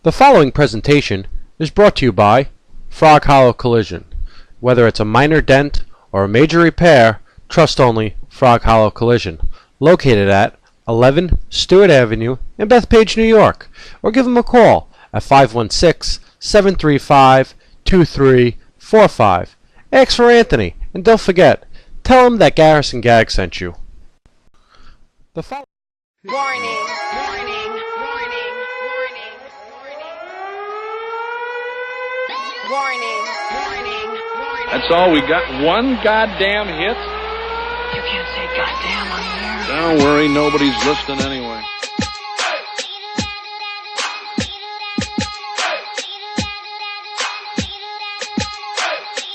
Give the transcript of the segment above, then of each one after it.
The following presentation is brought to you by Frog Hollow Collision. Whether it's a minor dent or a major repair, trust only Frog Hollow Collision. Located at 11 Stewart Avenue in Bethpage, New York. Or give them a call at 516-735-2345. Ask for Anthony, and don't forget, tell him that Garris and Gagz sent you. Warning, warning, warning, warning, warning, warning, warning, warning. That's all we got. One goddamn hit. You can't say goddamn on the air. Don't worry, nobody's listening anyway.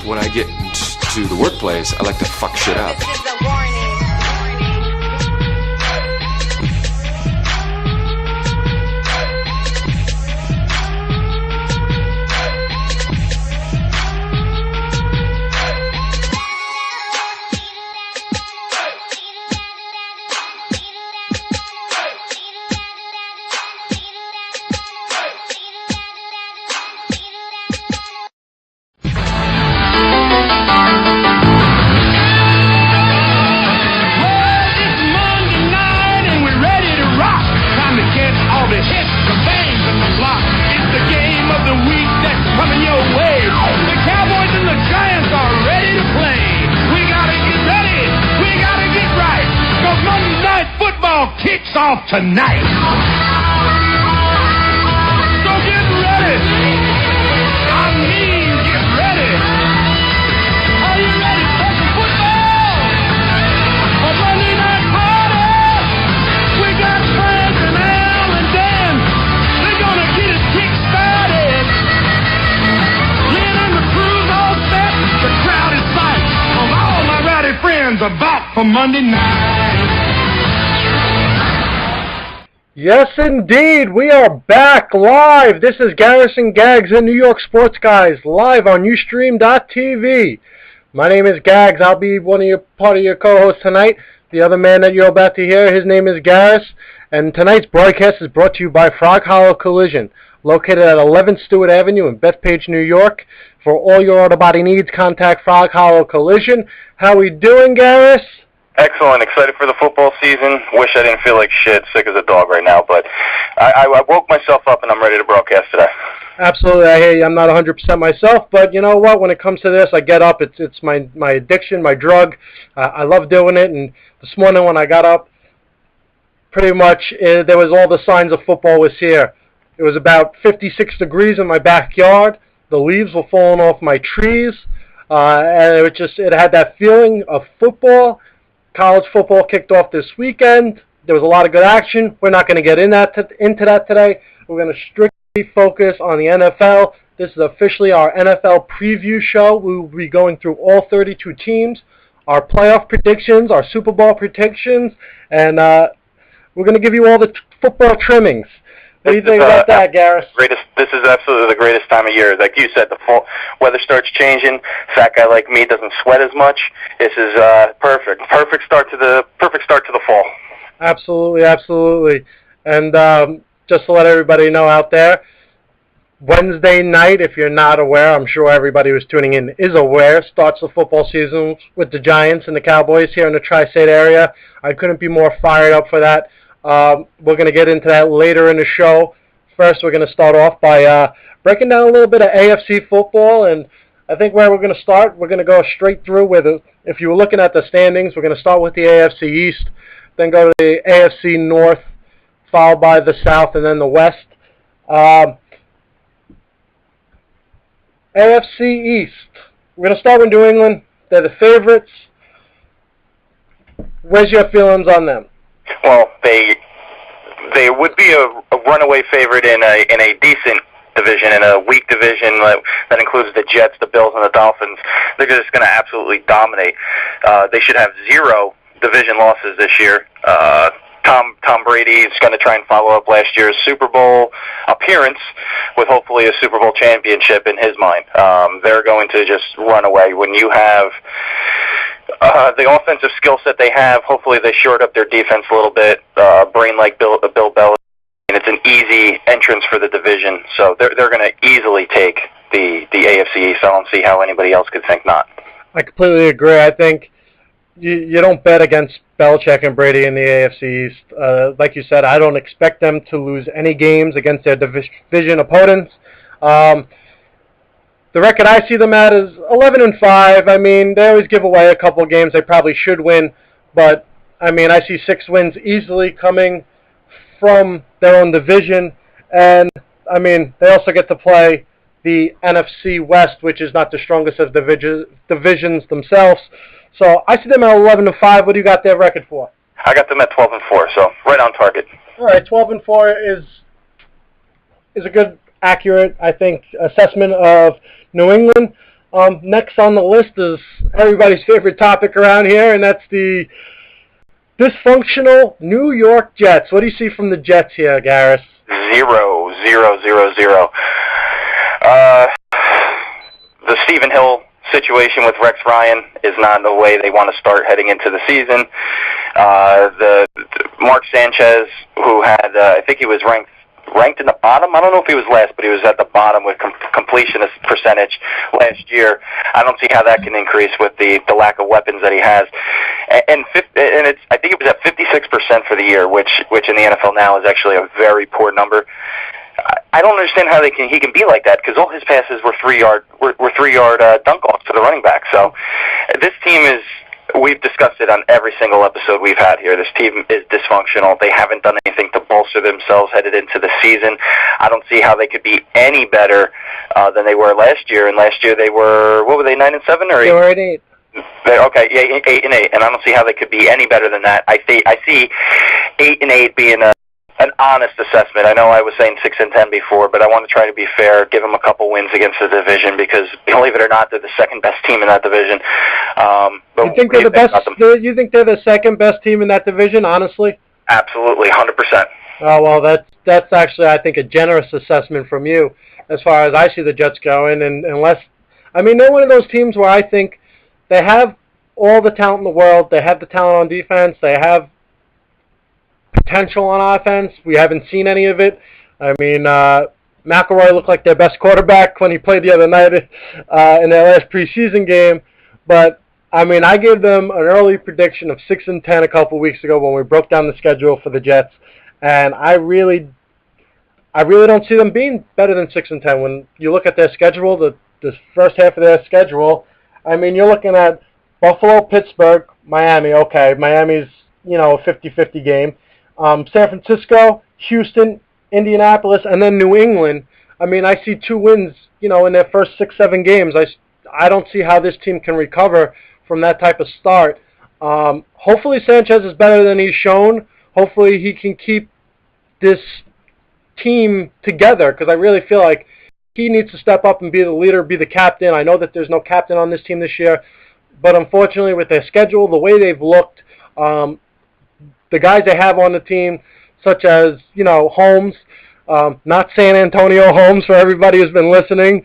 When I get to the workplace, I like to fuck shit up. This is a warning. Kicks off tonight. So get ready. I mean, get ready. Are you ready for some football? A Monday night party. We got Frank and Al and Dan. They're gonna get it kick-started. Lynn and the crew's all set. The crowd is psyched. All my rowdy friends are back for Monday night. Yes, indeed. We are back live. This is Garris and Gagz and NYSportsGuys live on Ustream.tv. My name is Gagz. I'll be part of your co-hosts tonight. The other man that you're about to hear, his name is Garris. And tonight's broadcast is brought to you by Frog Hollow Collision, located at 11 Stewart Avenue in Bethpage, New York. For all your auto body needs, contact Frog Hollow Collision. How we doing, Garris? Excellent. Excited for the football season. Wish I didn't feel like shit, sick as a dog right now, but I woke myself up and I'm ready to broadcast today. Absolutely. I hear you. I'm not 100% myself, but you know what? When it comes to this, I get up. It's my addiction, my drug. I love doing it, and this morning when I got up, pretty much there was all the signs of football was here. It was about 56 degrees in my backyard. The leaves were falling off my trees, and it had that feeling of football. College football kicked off this weekend. There was a lot of good action. We're not going to get into that today. We're going to strictly focus on the NFL. This is officially our NFL preview show. We will be going through all 32 teams, our playoff predictions, our Super Bowl predictions, and we're going to give you all the football trimmings. What do you think about that, Garris? This is absolutely the greatest time of year. Like you said, the fall weather starts changing. Fat guy like me doesn't sweat as much. This is perfect. Perfect start to the fall. Absolutely, absolutely. And just to let everybody know out there, Wednesday night, if you're not aware, I'm sure everybody who's tuning in is aware, starts the football season with the Giants and the Cowboys here in the tri-state area. I couldn't be more fired up for that. We're going to get into that later in the show. First, we're going to start off by breaking down a little bit of AFC football, and I think where we're going to start, we're going to go straight through with it. If you were looking at the standings, we're going to start with the AFC East, then go to the AFC North, followed by the South, and then the West. AFC East. We're going to start with New England. They're the favorites. Where's your feelings on them? Well, they would be a runaway favorite in a decent division, in a weak division that includes the Jets, the Bills, and the Dolphins. They're just going to absolutely dominate. They should have 0 division losses this year. Tom Brady is going to try and follow up last year's Super Bowl appearance with hopefully a Super Bowl championship in his mind. They're going to just run away. When you have the offensive skill set they have, hopefully they shored up their defense a little bit. Brain like Bill Belichick it's an easy entrance for the division. So they're going to easily take the AFC East. I don't see how anybody else could think not. I completely agree. I think you don't bet against Belichick and Brady in the AFC East. Like you said, I don't expect them to lose any games against their division opponents. The record I see them at is 11-5. I mean, they always give away a couple of games they probably should win, but I mean, I see 6 wins easily coming from their own division, and I mean, they also get to play the NFC West, which is not the strongest of divisions themselves. So I see them at 11-5. What do you got their record for? I got them at 12-4, so right on target. All right, 12-4 is a good, accurate, I think, assessment of New England. Next on the list is everybody's favorite topic around here, and that's the dysfunctional New York Jets. What do you see from the Jets here, Garris? 0-0-0-0. The Stephen Hill situation with Rex Ryan is not the way they want to start heading into the season. The Mark Sanchez, who had, I think he was ranked in the bottom. I don't know if he was last, but he was at the bottom with completion percentage last year. I don't see how that can increase with the lack of weapons that he has. And it's, I think it was at 56% for the year, which in the NFL now is actually a very poor number. I don't understand how he can be like that, because all his passes were 3-yard dunk offs to the running back. So this team is, we've discussed it on every single episode we've had here. This team is dysfunctional. They haven't done anything to bolster themselves headed into the season. I don't see how they could be any better than they were last year. And last year they were, what were they, 9-7 or 8? They were at 8. Okay, yeah, 8-8, and I don't see how they could be any better than that. I see 8-8 being an honest assessment. I know I was saying 6-10 before, but I want to try to be fair, give them a couple wins against the division, because believe it or not, they're the second best team in that division. But you think they're the best? You think they're the second best team in that division? Honestly, absolutely, 100%. Oh well, that's actually, I think, a generous assessment from you as far as I see the Jets going. And unless, I mean, they're one of those teams where I think they have all the talent in the world. They have the talent on defense. They have potential on offense. We haven't seen any of it. I mean, McElroy looked like their best quarterback when he played the other night in their last preseason game. But, I mean, I gave them an early prediction of 6-10 a couple weeks ago when we broke down the schedule for the Jets. And I really don't see them being better than 6-10. When you look at their schedule, the first half of their schedule, I mean, you're looking at Buffalo, Pittsburgh, Miami. Okay, Miami's, a 50-50 game. San Francisco, Houston, Indianapolis, and then New England. I mean, I see 2 wins, in their first 6-7 games. I don't see how this team can recover from that type of start. Hopefully Sanchez is better than he's shown. Hopefully he can keep this team together, because I really feel like he needs to step up and be the leader, be the captain. I know that there's no captain on this team this year, but unfortunately with their schedule, the way they've looked, the guys they have on the team, such as, Holmes, not San Antonio Holmes for everybody who's been listening,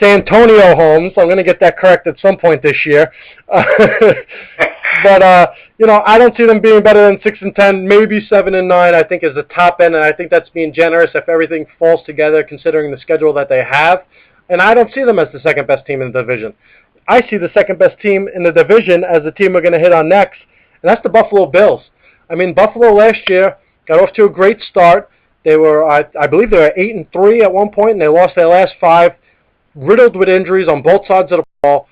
Santonio Holmes. I'm going to get that correct at some point this year. But, I don't see them being better than 6-10, maybe 7-9, I think is the top end, and I think that's being generous if everything falls together considering the schedule that they have. And I don't see them as the second best team in the division. I see the second best team in the division as the team we're going to hit on next, and that's the Buffalo Bills. I mean, Buffalo last year got off to a great start. They were, I believe they were 8-3 at one point, and they lost their last 5, riddled with injuries on both sides of the ball.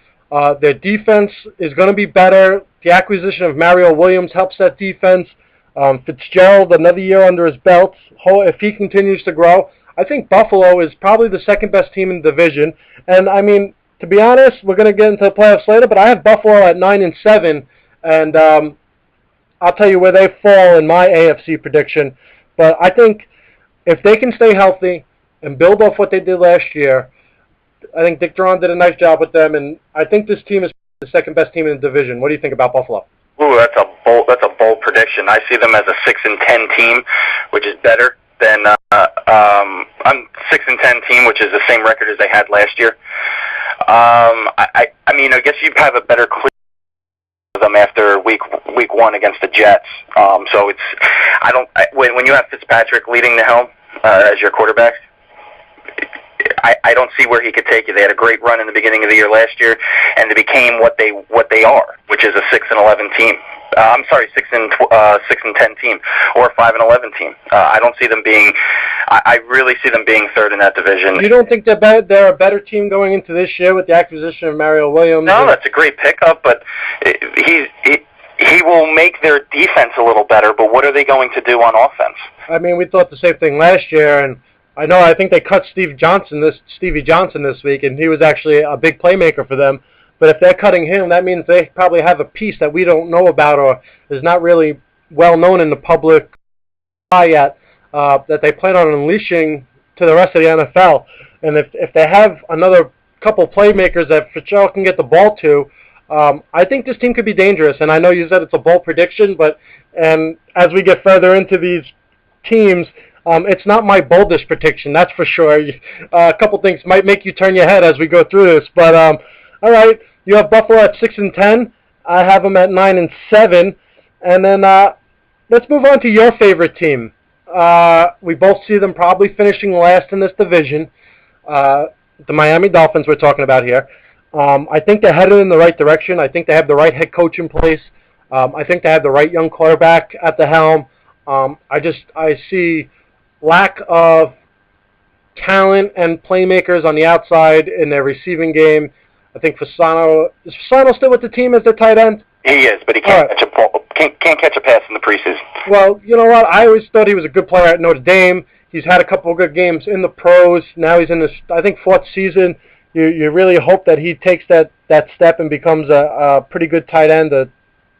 Their defense is going to be better. The acquisition of Mario Williams helps that defense. Fitzgerald, another year under his belt. If he continues to grow, I think Buffalo is probably the second best team in the division. And, I mean, to be honest, we're going to get into the playoffs later, but I have Buffalo at 9-7, and I'll tell you where they fall in my AFC prediction. But I think if they can stay healthy and build off what they did last year, I think Dick Duran did a nice job with them, and I think this team is the second best team in the division. What do you think about Buffalo? Ooh, that's a bold prediction. I see them as a 6-10 team, which is better than I'm 6-10 team, which is the same record as they had last year. I mean, I guess you have a better clear them after week 1 against the Jets. So When you have Fitzpatrick leading the helm as your quarterback, I don't see where he could take you. They had a great run in the beginning of the year last year, and they became what they are, which is a 6-11 team. I'm sorry, 6-10 team, or a 5-11 team. I don't see them being. I really see them being third in that division. You don't think they're a better team going into this year with the acquisition of Mario Williams? No, that's a great pickup, but he will make their defense a little better. But what are they going to do on offense? I mean, we thought the same thing last year, and I think they cut Stevie Johnson this week, and he was actually a big playmaker for them. But if they're cutting him, that means they probably have a piece that we don't know about or is not really well known in the public eye yet, that they plan on unleashing to the rest of the NFL. And if they have another couple playmakers that Fitzgerald can get the ball to, I think this team could be dangerous. And I know you said it's a bold prediction, but as we get further into these teams, it's not my boldest prediction, that's for sure. A couple things might make you turn your head as we go through this, but all right, you have Buffalo at 6-10. I have them at 9-7, and then let's move on to your favorite team. We both see them probably finishing last in this division. The Miami Dolphins we're talking about here. I think they're headed in the right direction. I think they have the right head coach in place. I think they have the right young quarterback at the helm. I see lack of talent and playmakers on the outside in their receiving game. I think is Fasano still with the team as their tight end? He is, but he can't catch a ball, can't catch a pass in the preseason. Well, you know what? I always thought he was a good player at Notre Dame. He's had a couple of good games in the pros. Now he's in his, I think, fourth season. You really hope that he takes that step and becomes a pretty good tight end, a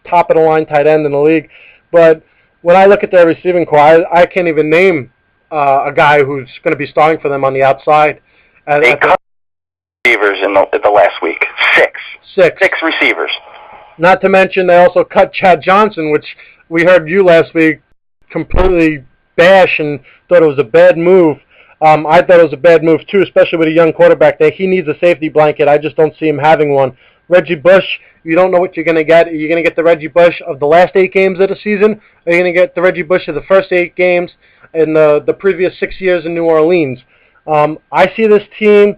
top-of-the-line tight end in the league. But when I look at their receiving core, I can't even name a guy who's going to be starting for them on the outside. They cut receivers in the last week. Six receivers. Not to mention they also cut Chad Johnson, which we heard you last week completely bash and thought it was a bad move. I thought it was a bad move too, especially with a young quarterback there. He needs a safety blanket. I just don't see him having one. Reggie Bush, you don't know what you're going to get. Are you going to get the Reggie Bush of the last 8 games of the season? Or are you going to get the Reggie Bush of the first 8 games in the previous 6 years in New Orleans? I see this team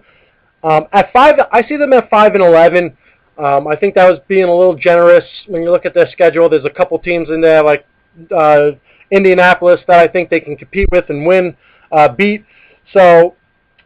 at 5. I see them at 5-11. I think that was being a little generous when you look at their schedule. There's a couple teams in there like Indianapolis that I think they can compete with and beat. So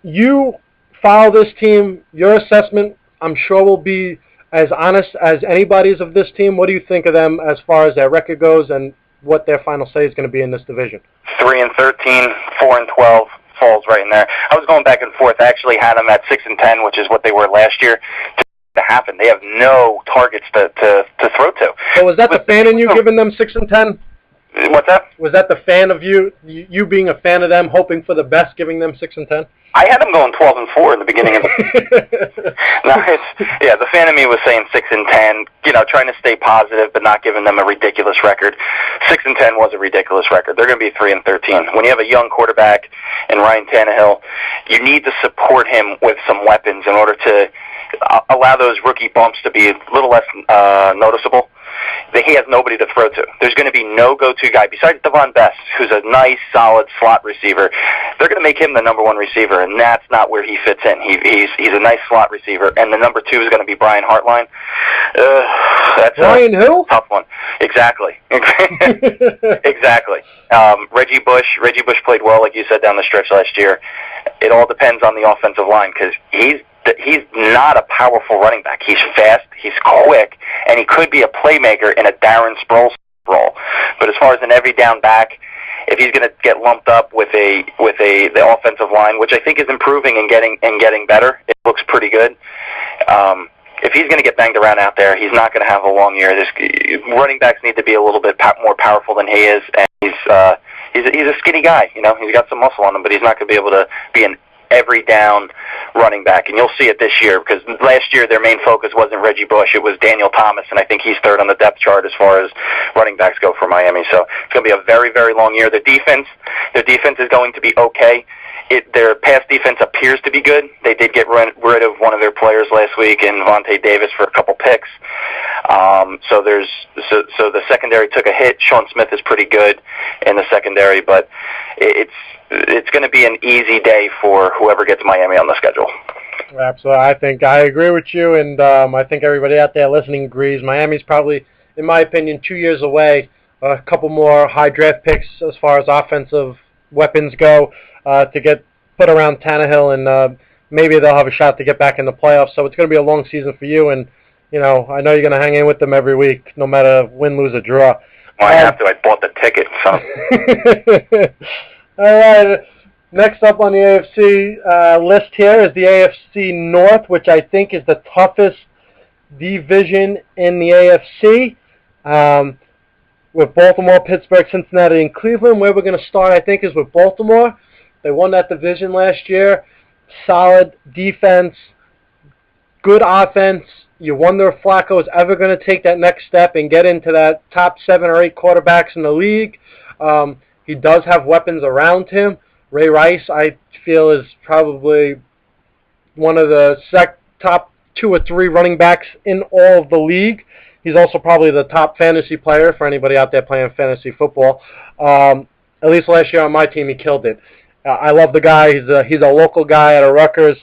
you follow this team. Your assessment, I'm sure, will be as honest as anybody's of this team. What do you think of them as far as their record goes and what their final say is going to be in this division? 3-13, 4-12. Falls right in there. I was going back and forth. I actually had them at 6-10, which is what they were last year. To happen, they have no targets to throw to. So was that the fan in you giving them 6-10? What's that? Was that the fan of you being a fan of them, hoping for the best, giving them 6-10? I had them going 12-4 in the beginning of the the fan of me was saying 6-10, trying to stay positive but not giving them a ridiculous record. 6-10 was a ridiculous record. They're going to be 3-13. When you have a young quarterback in Ryan Tannehill, you need to support him with some weapons in order to allow those rookie bumps to be a little less noticeable. He has nobody to throw to. There's going to be no go-to guy besides Devon Best, who's a nice, solid slot receiver. They're going to make him the number 1 receiver, and that's not where he fits in. He's a nice slot receiver, and the number 2 is going to be Brian Hartline. That's Brian who? Tough one. Exactly. Exactly. Reggie Bush played well, like you said, down the stretch last year. It all depends on the offensive line because he's not a powerful running back. He's fast, he's quick, and he could be a playmaker in a Darren Sproles role. But as far as an every down back, if he's going to get lumped up with the offensive line, which I think is improving and getting better, it looks pretty good. If he's going to get banged around out there, he's not going to have a long year. Running backs need to be a little bit more powerful than he is, and he's a skinny guy. He's got some muscle on him, but he's not going to be able to be an every down running back, and you'll see it this year because last year their main focus wasn't Reggie Bush, it was Daniel Thomas, and I think he's third on the depth chart as far as running backs go for Miami. So it's going to be a very, very long year. Their defense is going to be okay. their pass defense appears to be good. They did get rid of one of their players last week in Vontae Davis for a couple picks. So the secondary took a hit. Sean Smith is pretty good in the secondary, but it's going to be an easy day for whoever gets Miami on the schedule. Absolutely. I agree with you, and I think everybody out there listening agrees. Miami's probably, in my opinion, 2 years away. A couple more high draft picks as far as offensive weapons go to get put around Tannehill, and maybe they'll have a shot to get back in the playoffs. So it's going to be a long season for you, and I know you're going to hang in with them every week, no matter win, lose, or draw. Well, I have to. I bought the ticket, so. All right. Next up on the AFC list here is the AFC North, which I think is the toughest division in the AFC. With Baltimore, Pittsburgh, Cincinnati, and Cleveland. Where we're going to start, I think, is with Baltimore. They won that division last year. Solid defense, good offense. You wonder if Flacco is ever going to take that next step and get into that top 7 or 8 quarterbacks in the league. He does have weapons around him. Ray Rice, I feel, is probably one of the top 2 or 3 running backs in all of the league. He's also probably the top fantasy player for anybody out there playing fantasy football. At least last year on my team, he killed it. I love the guy. He's a local guy out of Rutgers,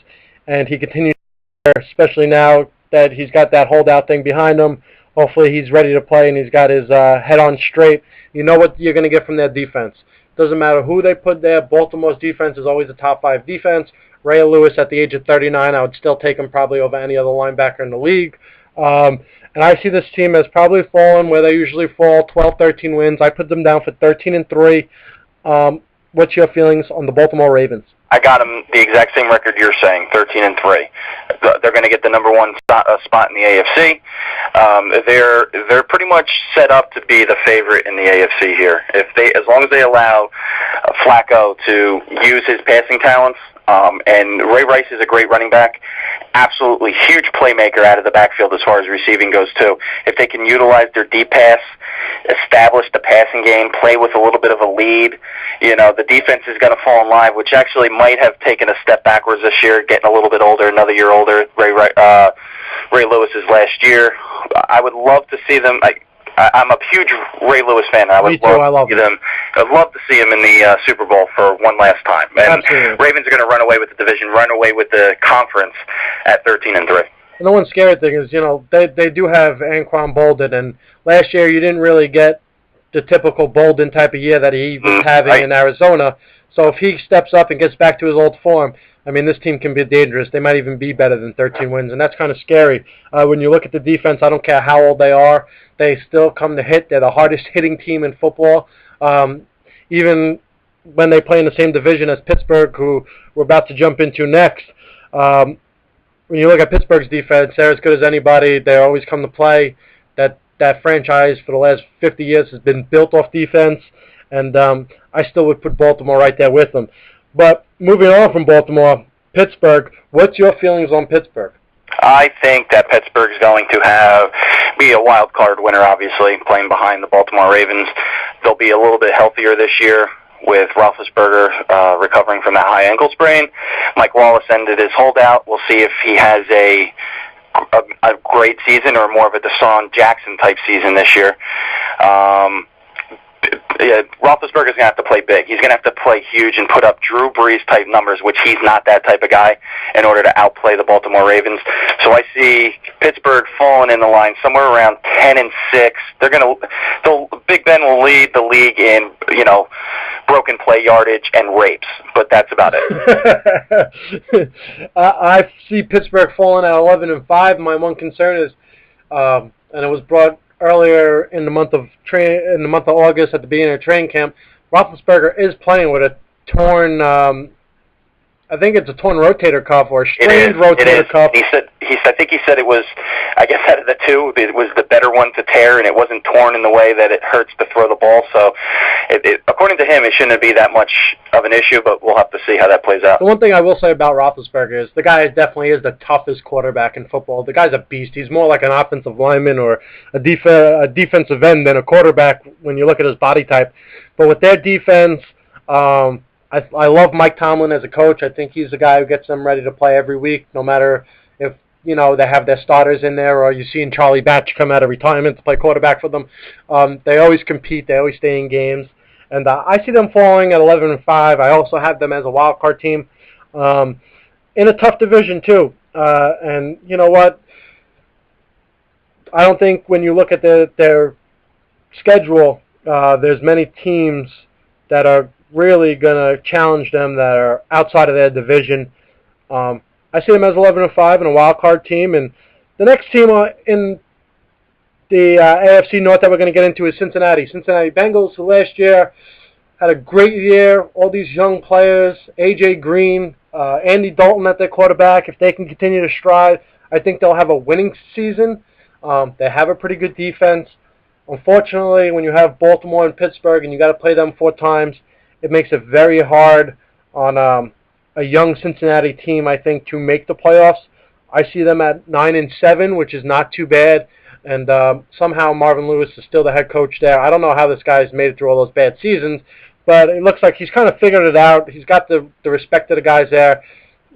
and he continues to play, especially now that he's got that holdout thing behind him. Hopefully he's ready to play, and he's got his head on straight. You know what you're going to get from their defense. Doesn't matter who they put there. Baltimore's defense is always a top 5 defense. Ray Lewis, at the age of 39, I would still take him probably over any other linebacker in the league. And I see this team as probably falling where they usually fall, 12, 13 wins. I put them down for 13-3. What's your feelings on the Baltimore Ravens? I got them the exact same record you're saying, 13-3. They're going to get the number 1 spot in the AFC. They're pretty much set up to be the favorite in the AFC here. As long as they allow Flacco to use his passing talents. And Ray Rice is a great running back. Absolutely huge playmaker out of the backfield as far as receiving goes, too. If they can utilize their deep pass, establish the passing game, play with a little bit of a lead, the defense is going to fall in line, which actually might have taken a step backwards this year, getting a little bit older, another year older. Ray Lewis's last year. I would love to see them. I'm a huge Ray Lewis fan. I'd love to see him in the Super Bowl for one last time. And Absolutely. Ravens are going to run away with the division, run away with the conference at 13-3. And the one scary thing is, they do have Anquan Boldin, and last year you didn't really get the typical Boldin type of year that he was having in Arizona. So if he steps up and gets back to his old form, I mean, this team can be dangerous. They might even be better than 13 wins, and that's kind of scary. When you look at the defense, I don't care how old they are, they still come to hit. They're the hardest hitting team in football. Even when they play in the same division as Pittsburgh, who we're about to jump into next, when you look at Pittsburgh's defense, they're as good as anybody. They always come to play. That franchise for the last 50 years has been built off defense, and I still would put Baltimore right there with them. But moving on from Baltimore, Pittsburgh, what's your feelings on Pittsburgh? I think that Pittsburgh's going to be a wild card winner, obviously, playing behind the Baltimore Ravens. They'll be a little bit healthier this year with Roethlisberger recovering from that high ankle sprain. Mike Wallace ended his holdout. We'll see if he has a great season or more of a Deshaun Jackson type season this year. Roethlisberger's going to have to play big. He's going to have to play huge and put up Drew Brees type numbers, which he's not that type of guy, in order to outplay the Baltimore Ravens. So I see Pittsburgh falling in the line somewhere around 10-6. Big Ben will lead the league in broken play yardage and rapes, but that's about it. I see Pittsburgh falling at 11-5. My one concern is, and it was brought earlier in the month of August at the beginning of training camp, Roethlisberger is playing with a torn, I think it's a torn rotator cuff or a strained rotator cuff. I think he said it was, I guess out of the two, it was the better one to tear, and it wasn't torn in the way that it hurts to throw the ball. So, according to him, it shouldn't be that much of an issue, but we'll have to see how that plays out. The one thing I will say about Roethlisberger is the guy definitely is the toughest quarterback in football. The guy's a beast. He's more like an offensive lineman or a defensive end than a quarterback when you look at his body type. But with their defense, I love Mike Tomlin as a coach. I think he's the guy who gets them ready to play every week, no matter if they have their starters in there or you're seeing Charlie Batch come out of retirement to play quarterback for them. They always compete. They always stay in games. And I see them falling at 11-5. I also have them as a wild card team in a tough division too. And you know what? I don't think when you look at their schedule, there's many teams that are really going to challenge them that are outside of their division. I see them as 11-5 and a wild card team. And the next team in the AFC North that we're going to get into is Cincinnati. Cincinnati Bengals, who last year had a great year. All these young players, A.J. Green, Andy Dalton at their quarterback. If they can continue to stride, I think they'll have a winning season. They have a pretty good defense. Unfortunately, when you have Baltimore and Pittsburgh and you got to play them 4 times, it makes it very hard on a young Cincinnati team, I think, to make the playoffs. I see them at 9-7, which is not too bad. And somehow Marvin Lewis is still the head coach there. I don't know how this guy's made it through all those bad seasons, but it looks like he's kind of figured it out. He's got the respect of the guys there.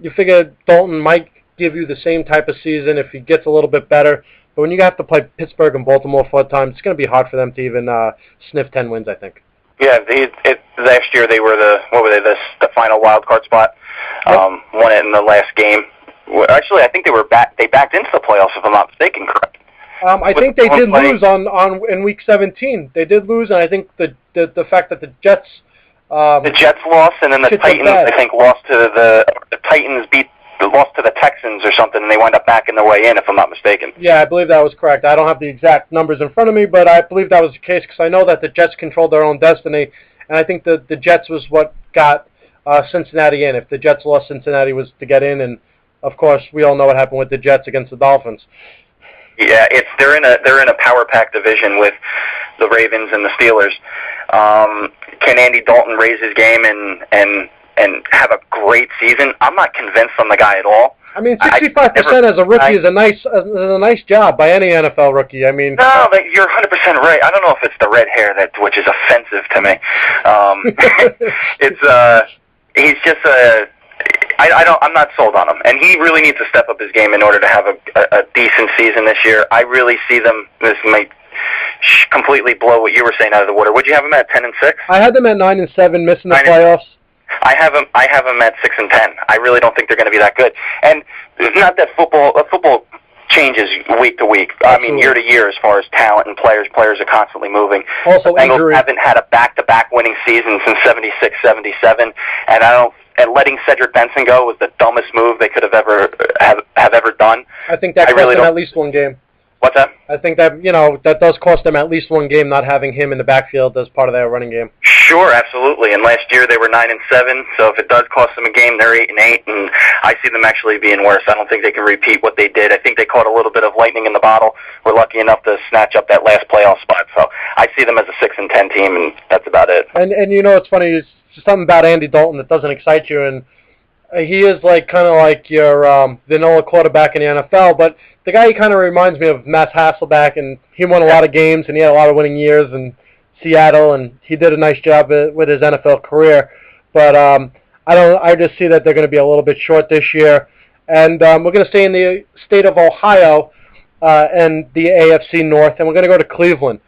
You figure Dalton might give you the same type of season if he gets a little bit better. But when you have to play Pittsburgh and Baltimore 4 times, it's going to be hard for them to even sniff 10 wins, I think. Yeah, last year they were the final wild card spot. Won it in the last game. Actually, I think they backed into the playoffs, if I'm not mistaken, correct? I think they did lose in week 17. They did lose, and I think the fact that the Jets lost, and then the Titans I think lost to the Titans lost to the Texans or something, and they wound up backing their way in, if I'm not mistaken. Yeah, I believe that was correct. I don't have the exact numbers in front of me, but I believe that was the case because I know that the Jets controlled their own destiny, and I think the Jets was what got Cincinnati in. If the Jets lost, Cincinnati was to get in, and of course we all know what happened with the Jets against the Dolphins. Yeah, they're in a power pack division with the Ravens and the Steelers. Can Andy Dalton raise his game and have a great season? I'm not convinced on the guy at all. I mean, 65% as a rookie is a nice job by any NFL rookie. I mean, no, you're 100% right. I don't know if it's the red hair which is offensive to me. He's just I'm not sold on him, and he really needs to step up his game in order to have a decent season this year. I really see them. This might completely blow what you were saying out of the water. Would you have him at 10-6? I had them at 9-7, missing the playoffs. I have them at 6-10. I really don't think they're going to be that good. And it's not that football changes week to week. Absolutely. I mean, year to year, as far as talent and players are constantly moving. Also, the Bengals injury. Haven't had a back-to-back winning season since 76-77, and letting Cedric Benson go was the dumbest move they could have ever done. I think that cost them at least one game. What's that? I think that that does cost them at least one game not having him in the backfield as part of their running game. Sure, absolutely. And last year they were 9-7, so if it does cost them a game, they're 8-8, and I see them actually being worse. I don't think they can repeat what they did. I think they caught a little bit of lightning in the bottle. We're lucky enough to snatch up that last playoff spot, so I see them as a 6-10 team, and that's about it. And it's funny. It's something about Andy Dalton that doesn't excite you, and he is kind of like your vanilla quarterback in the NFL, but the guy he kind of reminds me of Matt Hasselbeck, and he won a lot of games, and he had a lot of winning years in Seattle, and he did a nice job with his NFL career. But I just see that they're going to be a little bit short this year. And we're going to stay in the state of Ohio and the AFC North, and we're going to go to Cleveland.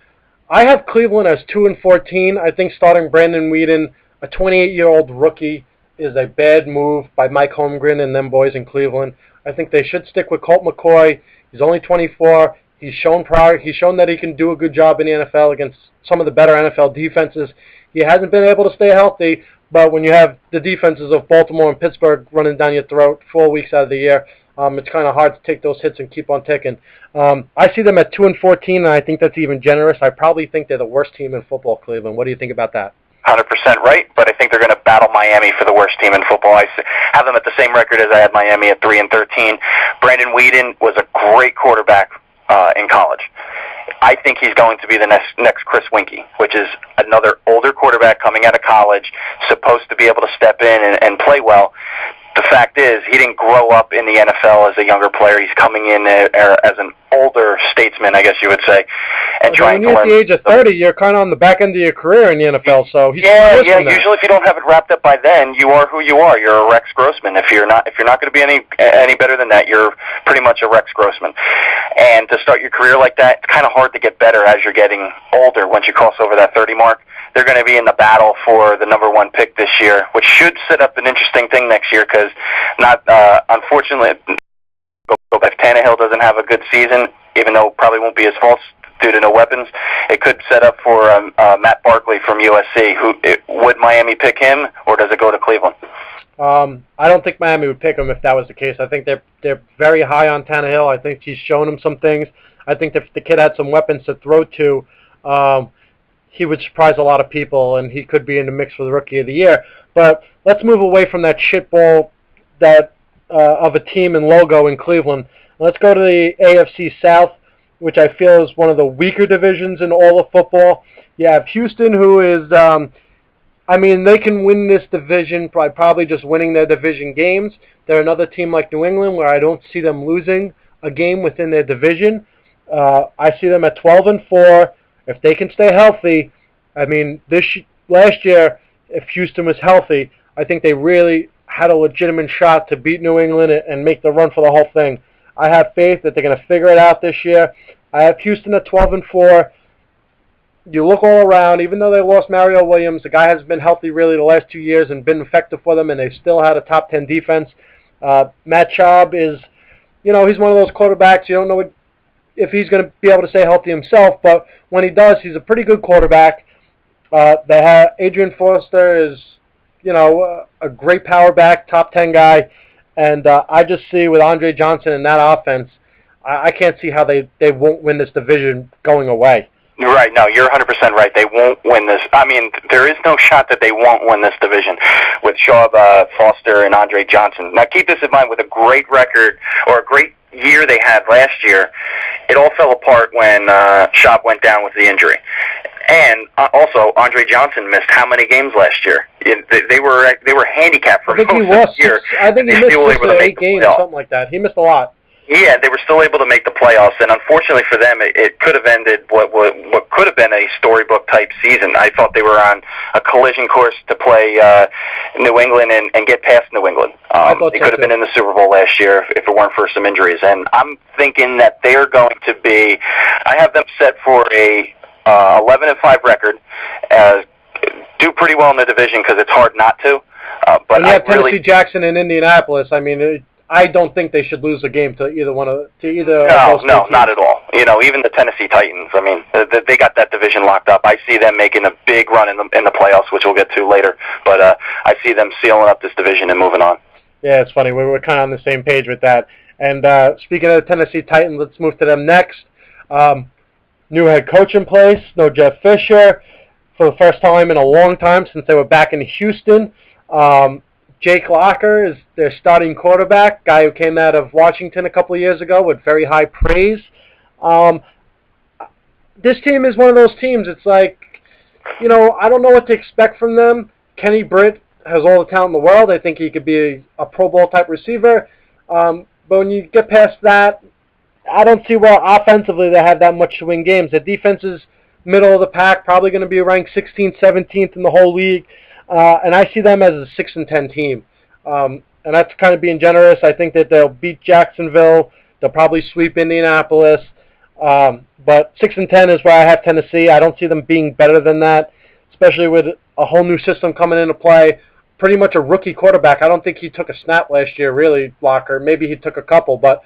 I have Cleveland as 2-14. I think starting Brandon Weeden, a 28-year-old rookie, is a bad move by Mike Holmgren and them boys in Cleveland. I think they should stick with Colt McCoy. He's only 24. He's shown that he can do a good job in the NFL against some of the better NFL defenses. He hasn't been able to stay healthy, but when you have the defenses of Baltimore and Pittsburgh running down your throat 4 weeks out of the year, it's kind of hard to take those hits and keep on ticking. I see them at 2-14, and I think that's even generous. I probably think they're the worst team in football, Cleveland. What do you think about that? 100% right, but I think they're going to battle Miami for the worst team in football. I have them at the same record as I had Miami at 3-13. Brandon Weeden was a great quarterback in college. I think he's going to be the next Chris Winkie, which is another older quarterback coming out of college, supposed to be able to step in and play well. the fact is, he didn't grow up in the NFL as a younger player. He's coming in as an older statesman, I guess you would say, and trying to learn. When you're at the age of 30, you're kind of on the back end of your career in the NFL. So he's usually if you don't have it wrapped up by then, you are who you are. You're a Rex Grossman. If you're not going to be any better than that, you're pretty much a Rex Grossman. And to start your career like that, it's kind of hard to get better as you're getting older. Once you cross over that 30 mark, they're going to be in the battle for the number 1 pick this year, which should set up an interesting thing next year because unfortunately, if Tannehill doesn't have a good season, even though it probably won't be his fault due to no weapons, it could set up for Matt Barkley from USC. Would Miami pick him, or does it go to Cleveland? I don't think Miami would pick him if that was the case. I think they're very high on Tannehill. I think he's shown him some things. I think if the kid had some weapons to throw to, he would surprise a lot of people, and he could be in the mix for the Rookie of the Year. But let's move away from that shitball of a team and logo in Cleveland. Let's go to the AFC South, which I feel is one of the weaker divisions in all of football. You have Houston, who is, they can win this division by probably just winning their division games. They're another team like New England where I don't see them losing a game within their division. I see them at 12-4. If they can stay healthy, last year, if Houston was healthy, I think they really had a legitimate shot to beat New England and make the run for the whole thing. I have faith that they're going to figure it out this year. I have Houston at 12-4. You look all around, even though they lost Mario Williams, the guy hasn't been healthy really the last 2 years and been effective for them, and they still had a top 10 defense. Matt Schaub is, he's one of those quarterbacks. You don't know if he's going to be able to stay healthy himself, but when he does, he's a pretty good quarterback. They have Adrian Foster is, a great power back, top 10 guy, and I just see with Andre Johnson in that offense, I can't see how they won't win this division going away. You're right. No, you're 100% right. They won't win this. There is no shot that they won't win this division with Schaub, Foster, and Andre Johnson. Now, keep this in mind, with a great record or a great year they had last year, it all fell apart when Schaub went down with the injury. And also, Andre Johnson missed how many games last year? They were handicapped for most of the year. I think he missed 8 games or something like that. He missed a lot. Yeah, they were still able to make the playoffs, and unfortunately for them, it could have ended what could have been a storybook-type season. I thought they were on a collision course to play New England and get past New England. They could have been in the Super Bowl last year if it weren't for some injuries, and I'm thinking that they're going to be – I have them set for a 11-5 record, do pretty well in the division because it's hard not to. But you have Tennessee Jackson in Indianapolis. I don't think they should lose a game to either one of either. No, not at all. Even the Tennessee Titans. They got that division locked up. I see them making a big run in the playoffs, which we'll get to later. But I see them sealing up this division and moving on. Yeah, it's funny. We're kind of on the same page with that. And speaking of the Tennessee Titans, let's move to them next. New head coach in place. No Jeff Fisher for the first time in a long time since they were back in Houston. Jake Locker is their starting quarterback, guy who came out of Washington a couple of years ago with very high praise. This team is one of those teams, it's like, I don't know what to expect from them. Kenny Britt has all the talent in the world. I think he could be a Pro Bowl type receiver. But when you get past that, I don't see where offensively they have that much to win games. The defense is middle of the pack, probably going to be ranked 16th, 17th in the whole league. And I see them as a 6-10 team. And that's kind of being generous. I think that they'll beat Jacksonville. They'll probably sweep Indianapolis. But 6-10 is where I have Tennessee. I don't see them being better than that, especially with a whole new system coming into play. Pretty much a rookie quarterback. I don't think he took a snap last year, really, Locker. Maybe he took a couple. But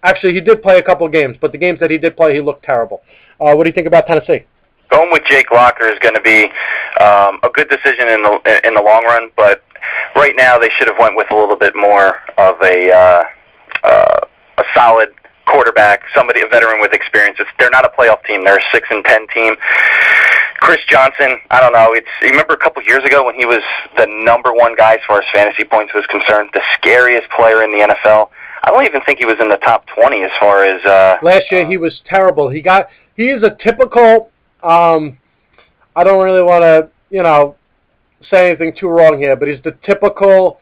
actually, he did play a couple games. But the games that he did play, he looked terrible. What do you think about Tennessee? Going with Jake Locker is going to be a good decision in the long run, but right now they should have went with a little bit more of a solid quarterback, a veteran with experience. They're not a playoff team; they're a 6-10 team. Chris Johnson, I don't know. You remember a couple years ago when he was the number 1 guy as far as fantasy points was concerned, the scariest player in the NFL. I don't even think he was in the top 20 as far as. Last year he was terrible. He is a typical. I don't really want to, say anything too wrong here, but he's the typical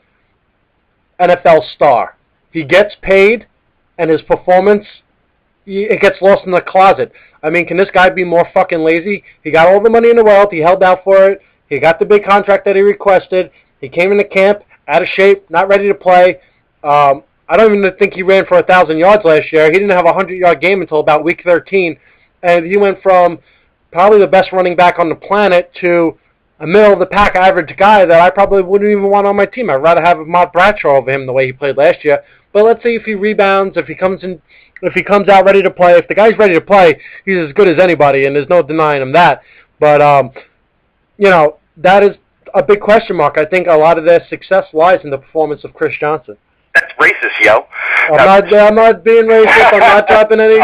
NFL star. He gets paid, and his performance, it gets lost in the closet. I mean, can this guy be more fucking lazy? He got all the money in the world. He held out for it. He got the big contract that he requested. He came into camp out of shape, not ready to play. I don't even think he ran for 1,000 yards last year. He didn't have a 100-yard game until about week 13, and he went from probably the best running back on the planet to a middle-of-the-pack average guy that I probably wouldn't even want on my team. I'd rather have Matt Bradshaw over him the way he played last year. But let's see if he rebounds, if he comes out ready to play. If the guy's ready to play, he's as good as anybody, and there's no denying him that. But, that is a big question mark. I think a lot of their success lies in the performance of Chris Johnson. That's racist, yo. I'm not being racist. I'm not dropping any,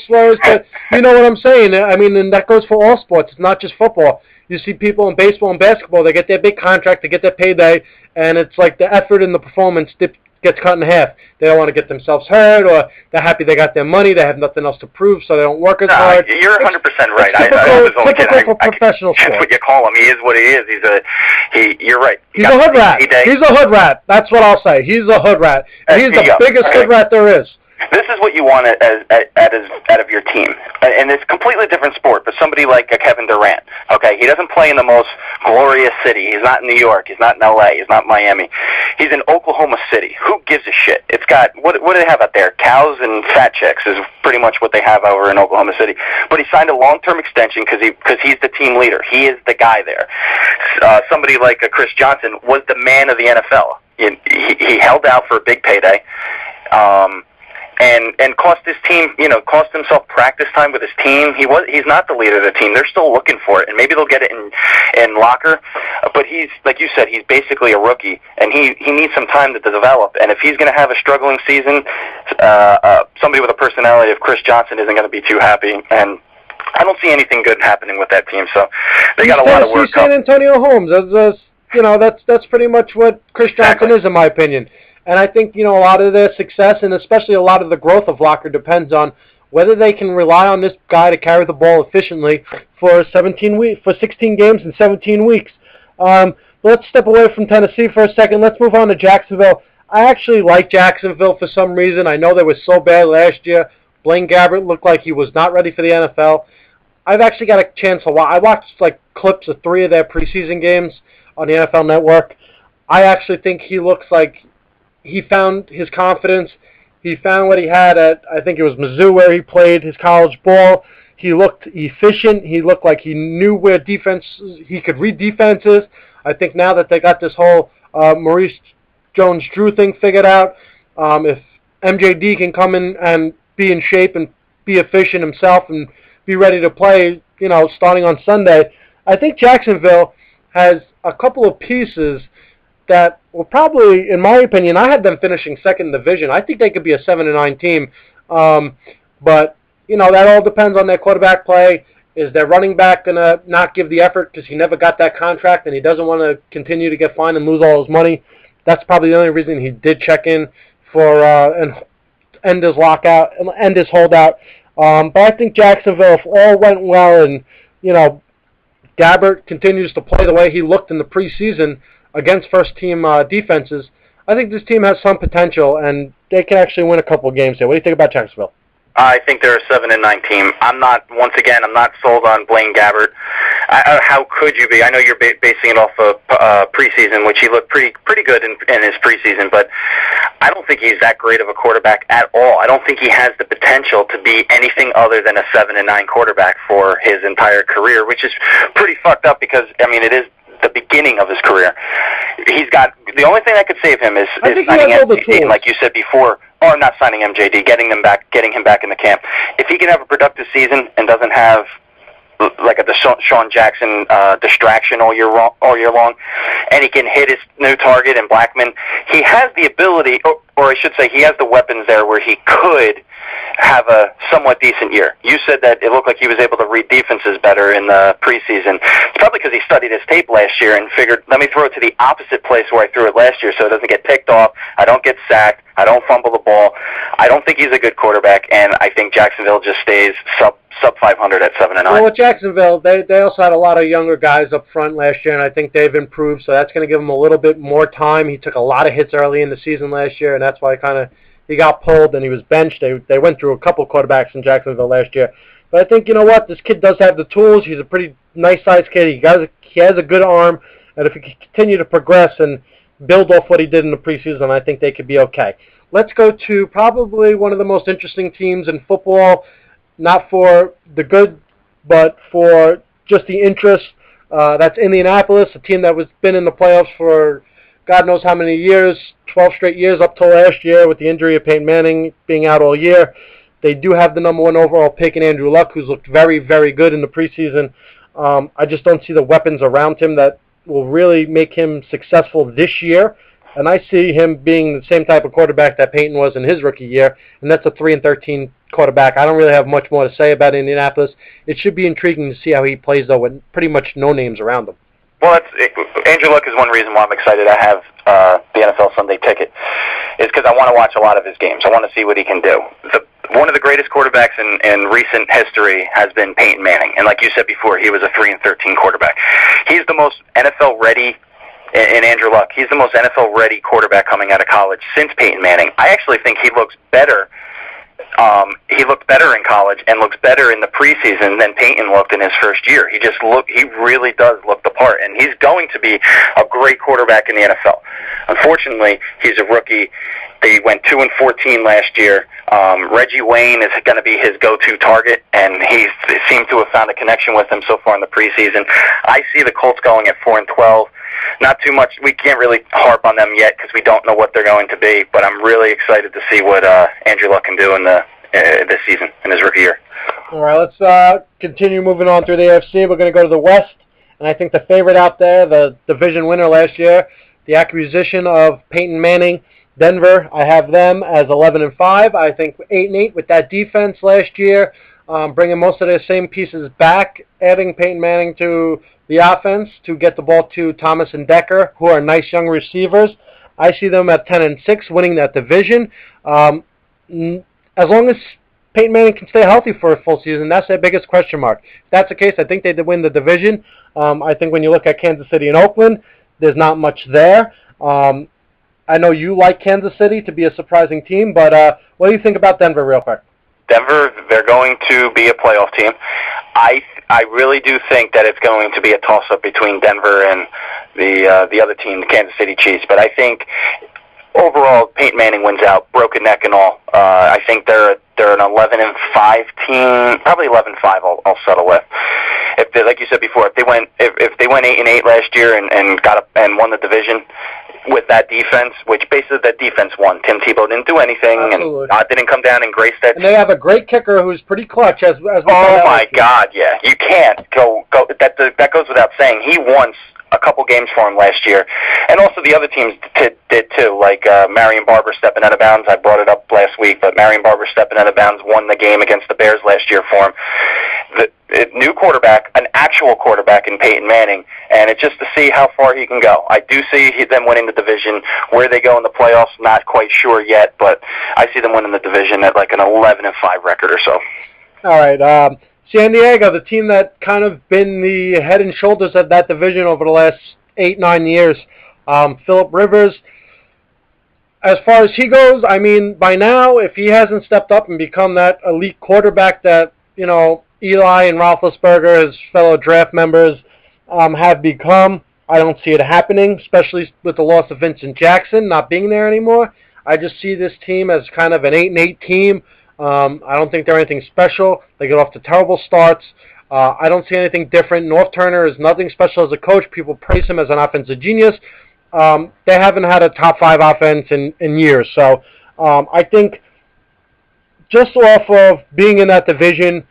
slurs. But you know what I'm saying. I mean, and that goes for all sports. It's not just football. You see people in baseball and basketball, they get their big contract, they get their payday, and it's like the effort and the performance gets cut in half. They don't want to get themselves hurt, or they're happy they got their money, they have nothing else to prove, so they don't work as hard. You're 100% right. Typical for professional sport. That's what you call him. He is what he is. You're right. He's a hood rat. He's a hood rat. That's what I'll say. He's a hood rat. And he's the biggest hood rat there is. This is what you want out of your team. And it's a completely different sport, but somebody like a Kevin Durant, okay? He doesn't play in the most glorious city. He's not in New York. He's not in L.A. He's not in Miami. He's in Oklahoma City. Who gives a shit? It's got, what do they have out there? Cows and fat chicks is pretty much what they have over in Oklahoma City. But he signed a long-term extension because he's the team leader. He is the guy there. Somebody like a Chris Johnson was the man of the NFL. He held out for a big payday. And cost his team, cost himself practice time with his team. He's not the leader of the team. They're still looking for it, and maybe they'll get it in locker. But he's, like you said, he's basically a rookie, and he needs some time to develop. And if he's going to have a struggling season, somebody with a personality of Chris Johnson isn't going to be too happy. And I don't see anything good happening with that team. So they got a lot of work. San Antonio Holmes. That's pretty much what Chris Johnson is, in my opinion. And I think, a lot of their success and especially a lot of the growth of Locker depends on whether they can rely on this guy to carry the ball efficiently for 16 games in 17 weeks. Let's step away from Tennessee for a second. Let's move on to Jacksonville. I actually like Jacksonville for some reason. I know they were so bad last year. Blaine Gabbert looked like he was not ready for the NFL. I've actually got a chance to watch. I watched clips of 3 of their preseason games on the NFL Network. I actually think he looks like he found his confidence. He found what he had at, I think it was Mizzou where he played his college ball. He looked efficient. He looked like he knew where he could read defenses. I think now that they got this whole Maurice Jones-Drew thing figured out, if MJD can come in and be in shape and be efficient himself and be ready to play, starting on Sunday, I think Jacksonville has a couple of pieces that will probably, in my opinion, I had them finishing second in the division. I think they could be a 7-9 team. But, that all depends on their quarterback play. Is their running back going to not give the effort because he never got that contract and he doesn't want to continue to get fined and lose all his money? That's probably the only reason he did check in for and end his lockout and end his holdout. But I think Jacksonville, if all went well and, Gabbert continues to play the way he looked in the preseason against first-team defenses, I think this team has some potential, and they can actually win a couple of games here. What do you think about Jacksonville? I think they're a 7-9 team. I'm not sold on Blaine Gabbert. How could you be? I know you're basing it off of preseason, which he looked pretty good in his preseason, but I don't think he's that great of a quarterback at all. I don't think he has the potential to be anything other than a 7-9 quarterback for his entire career, which is pretty fucked up because, it is the beginning of his career. He's got the only thing that could save him is signing MJD, like you said before, or not signing MJD, getting him back in the camp. If he can have a productive season and doesn't have like a Deshaun Jackson distraction all year long, and he can hit his new target in Blackman, he has the ability, or I should say, he has the weapons there where he could have a somewhat decent year. You said that it looked like he was able to read defenses better in the preseason. It's probably because he studied his tape last year and figured, let me throw it to the opposite place where I threw it last year so it doesn't get picked off, I don't get sacked, I don't fumble the ball. I don't think he's a good quarterback, and I think Jacksonville just stays sub 500 at 7-9. Well, with Jacksonville, they also had a lot of younger guys up front last year, and I think they've improved, so that's going to give him a little bit more time. He took a lot of hits early in the season last year, and that's why he got pulled and he was benched. They went through a couple quarterbacks in Jacksonville last year. But I think, you know what, this kid does have the tools. He's a pretty nice-sized kid. He has a good arm, and if he can continue to progress and build off what he did in the preseason, I think they could be okay. Let's go to probably one of the most interesting teams in football, not for the good, but for just the interest. That's Indianapolis, a team that was been in the playoffs for God knows how many years, 12 straight years up till last year with the injury of Peyton Manning being out all year. They do have the number 1 overall pick in Andrew Luck, who's looked very, very good in the preseason. I just don't see the weapons around him that will really make him successful this year. And I see him being the same type of quarterback that Peyton was in his rookie year, and that's a 3-13 quarterback. I don't really have much more to say about Indianapolis. It should be intriguing to see how he plays, though, with pretty much no names around him. Well, Andrew Luck is one reason why I'm excited I have the NFL Sunday ticket, is because I want to watch a lot of his games. I want to see what he can do. One of the greatest quarterbacks in recent history has been Peyton Manning, and like you said before, he was a 3-13 quarterback. He's the most NFL-ready, in Andrew Luck, he's the most NFL-ready quarterback coming out of college since Peyton Manning. I actually think he looks better. He looked better in college and looks better in the preseason than Peyton looked in his first year. He really does look the part, and he's going to be a great quarterback in the NFL. Unfortunately, he's a rookie. They went 2-14 last year. Reggie Wayne is going to be his go-to target, and he seems to have found a connection with him so far in the preseason. I see the Colts going at 4-12. Not too much. We can't really harp on them yet because we don't know what they're going to be, but I'm really excited to see what Andrew Luck can do in this season, in his rookie year. All right, let's continue moving on through the AFC. We're going to go to the West, and I think the favorite out there, the division winner last year, the acquisition of Peyton Manning, Denver, I have them as 11-5. I think 8-8 with that defense last year, bringing most of their same pieces back, adding Peyton Manning to the offense to get the ball to Thomas and Decker, who are nice young receivers. I see them at 10-6, winning that division. As long as Peyton Manning can stay healthy for a full season, that's their biggest question mark. If that's the case, I think they'd win the division. I think when you look at Kansas City and Oakland, there's not much there. I know you like Kansas City to be a surprising team, but what do you think about Denver real quick? Denver, they're going to be a playoff team. I really do think that it's going to be a toss-up between Denver and the other team, the Kansas City Chiefs. But I think overall, Peyton Manning wins out, broken neck and all. I think they're an 11-5 team, probably 11-5. I'll settle with. If they, like you said before, if they went 8-8 last year and won the division with that defense, which basically that defense won. Tim Tebow didn't do anything. Absolutely. And didn't come down and grace that. And they have a great kicker who's pretty clutch. As we oh my God, yeah, you can't go. That goes without saying. He won a couple games for him last year, and also the other teams did too. Like Marion Barber stepping out of bounds. I brought it up last week, but Marion Barber stepping out of bounds won the game against the Bears last year for him. The new quarterback, an actual quarterback in Peyton Manning, and it's just to see how far he can go. I do see them winning the division. Where they go in the playoffs, not quite sure yet, but I see them winning the division at like an 11-5 record or so. All right, San Diego, the team that kind of been the head and shoulders of that division over the last 8-9 years. Phillip Rivers, as far as he goes, I mean, by now, if he hasn't stepped up and become that elite quarterback that, you know, Eli and Roethlisberger, his fellow draft members, have become, I don't see it happening, especially with the loss of Vincent Jackson not being there anymore. I just see this team as kind of an 8-8 team. I don't think they're anything special. They get off to terrible starts. I don't see anything different. North Turner is nothing special as a coach. People praise him as an offensive genius. They haven't had a top 5 offense in years. So I think just off of being in that division,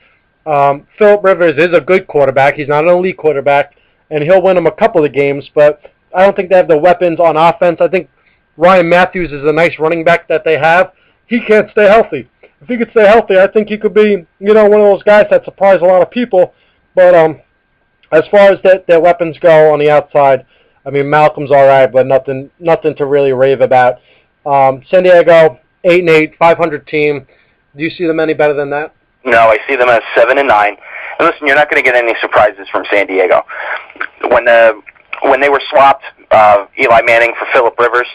Phillip Rivers is a good quarterback. He's not an elite quarterback, and he'll win them a couple of games, but I don't think they have the weapons on offense. I think Ryan Matthews is a nice running back that they have. He can't stay healthy. If he could stay healthy, I think he could be, you know, one of those guys that surprise a lot of people. But as far as their weapons go on the outside, I mean, Malcolm's all right, but nothing to really rave about. San Diego, 8-8, 500 team. Do you see them any better than that? No, I see them as 7-9. And listen, you're not going to get any surprises from San Diego. When they were swapped, Eli Manning for Phillip Rivers,